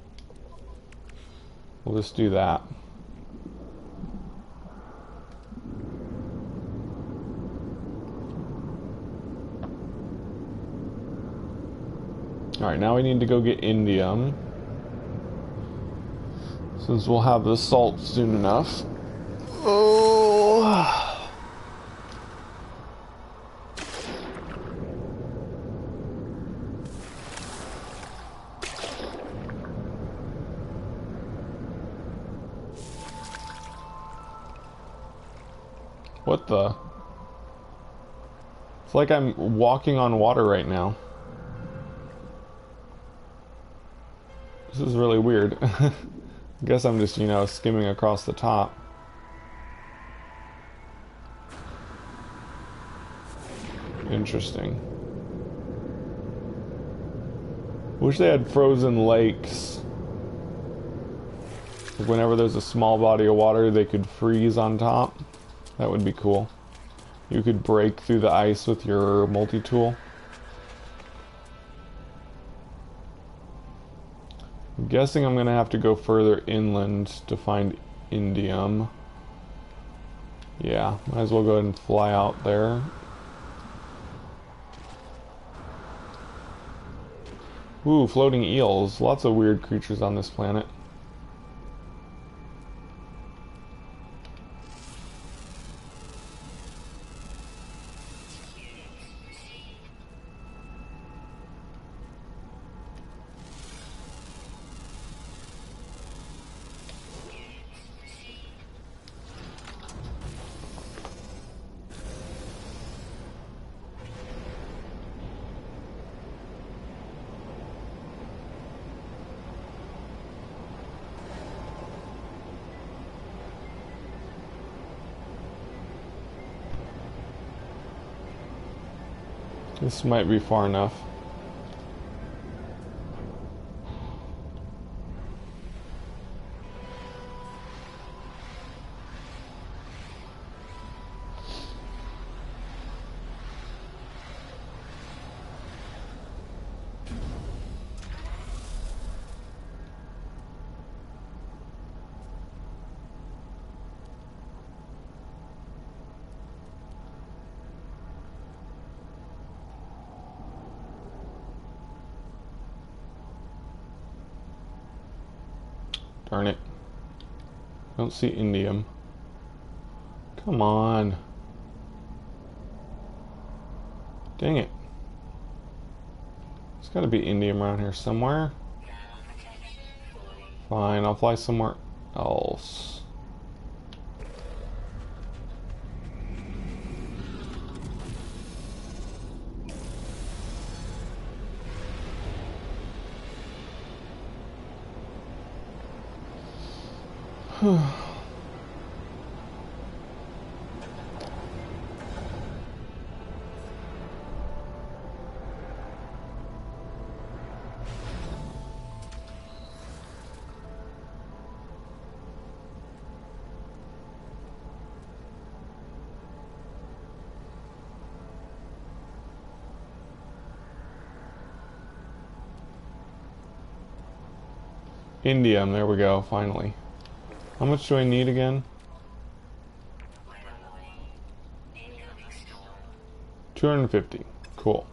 We'll just do that. Alright, now we need to go get indium. Since we'll have the salt soon enough. Oh. What the? It's like I'm walking on water right now. This is really weird. I guess I'm just, you know, skimming across the top. Interesting. Wish they had frozen lakes. Whenever there's a small body of water, they could freeze on top. That would be cool. You could break through the ice with your multi-tool. I'm guessing I'm gonna have to go further inland to find indium. Yeah, might as well go ahead and fly out there. Ooh, floating eels. Lots of weird creatures on this planet. This might be far enough. Darn it. Don't see indium. Come on. Dang it. There's gotta be indium around here somewhere. Fine, I'll fly somewhere else. Indium, there we go, finally. How much do I need again? 250. Cool.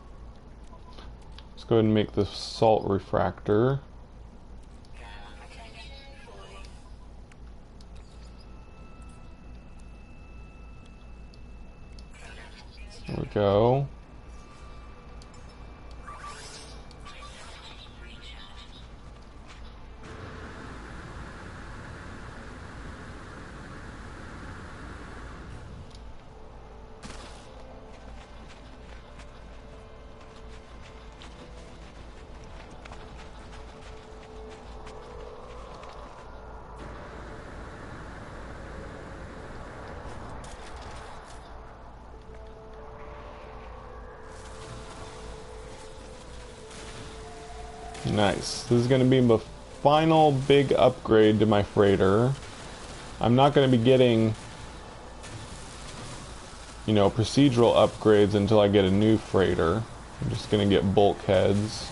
Let's go ahead and make the salt refractor. There we go. Nice. This is going to be the final big upgrade to my freighter. I'm not going to be getting, you know, procedural upgrades until I get a new freighter. I'm just going to get bulkheads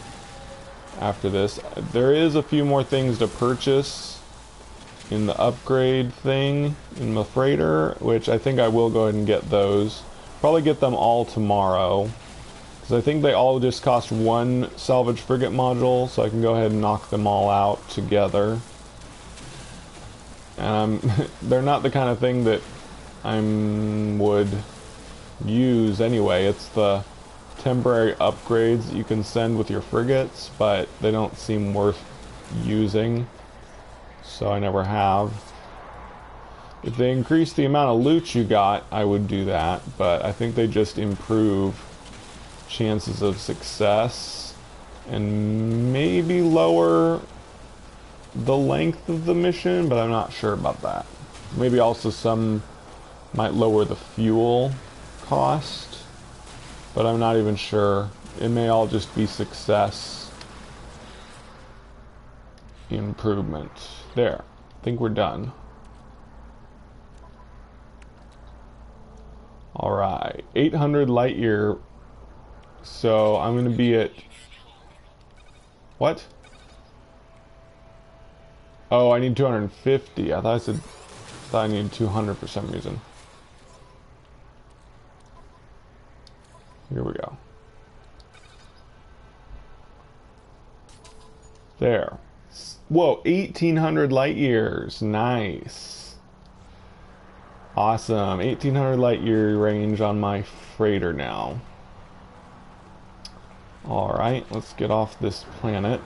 after this. There is a few more things to purchase in the upgrade thing in the freighter, which I think I will go ahead and get those. Probably get them all tomorrow. Because I think they all just cost one salvage frigate module, so I can go ahead and knock them all out together. And they're not the kind of thing that I would use anyway. It's the temporary upgrades that you can send with your frigates, but they don't seem worth using, so I never have. If they increase the amount of loot you got, I would do that, but I think they just improve chances of success and maybe lower the length of the mission, but I'm not sure about that. Maybe also some might lower the fuel cost, but I'm not even sure. It may all just be success improvement. There, I think we're done. Alright, 800 light year. So I'm going to be at... What? Oh, I need 250. I thought I needed 200 for some reason. Here we go. There. Whoa, 1800 light years. Nice. Awesome. 1800 light year range on my freighter now. Alright, let's get off this planet.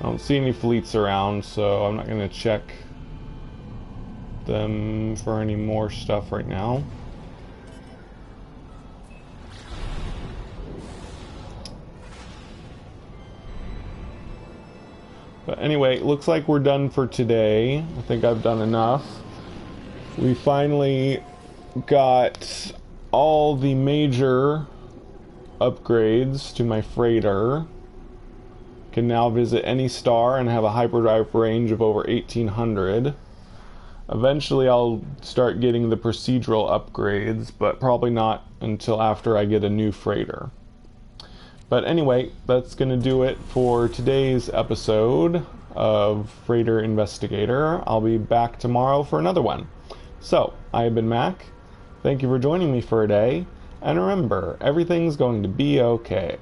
I don't see any fleets around, so I'm not going to check them for any more stuff right now. But anyway, it looks like we're done for today. I think I've done enough. We finally got all the major upgrades to my freighter. Can now visit any star and have a hyperdrive range of over 1800. Eventually I'll start getting the procedural upgrades, but probably not until after I get a new freighter. But anyway, that's going to do it for today's episode of Freighter Investigator. I'll be back tomorrow for another one. So, I have been Mac. Thank you for joining me for a day. And remember, everything's going to be okay.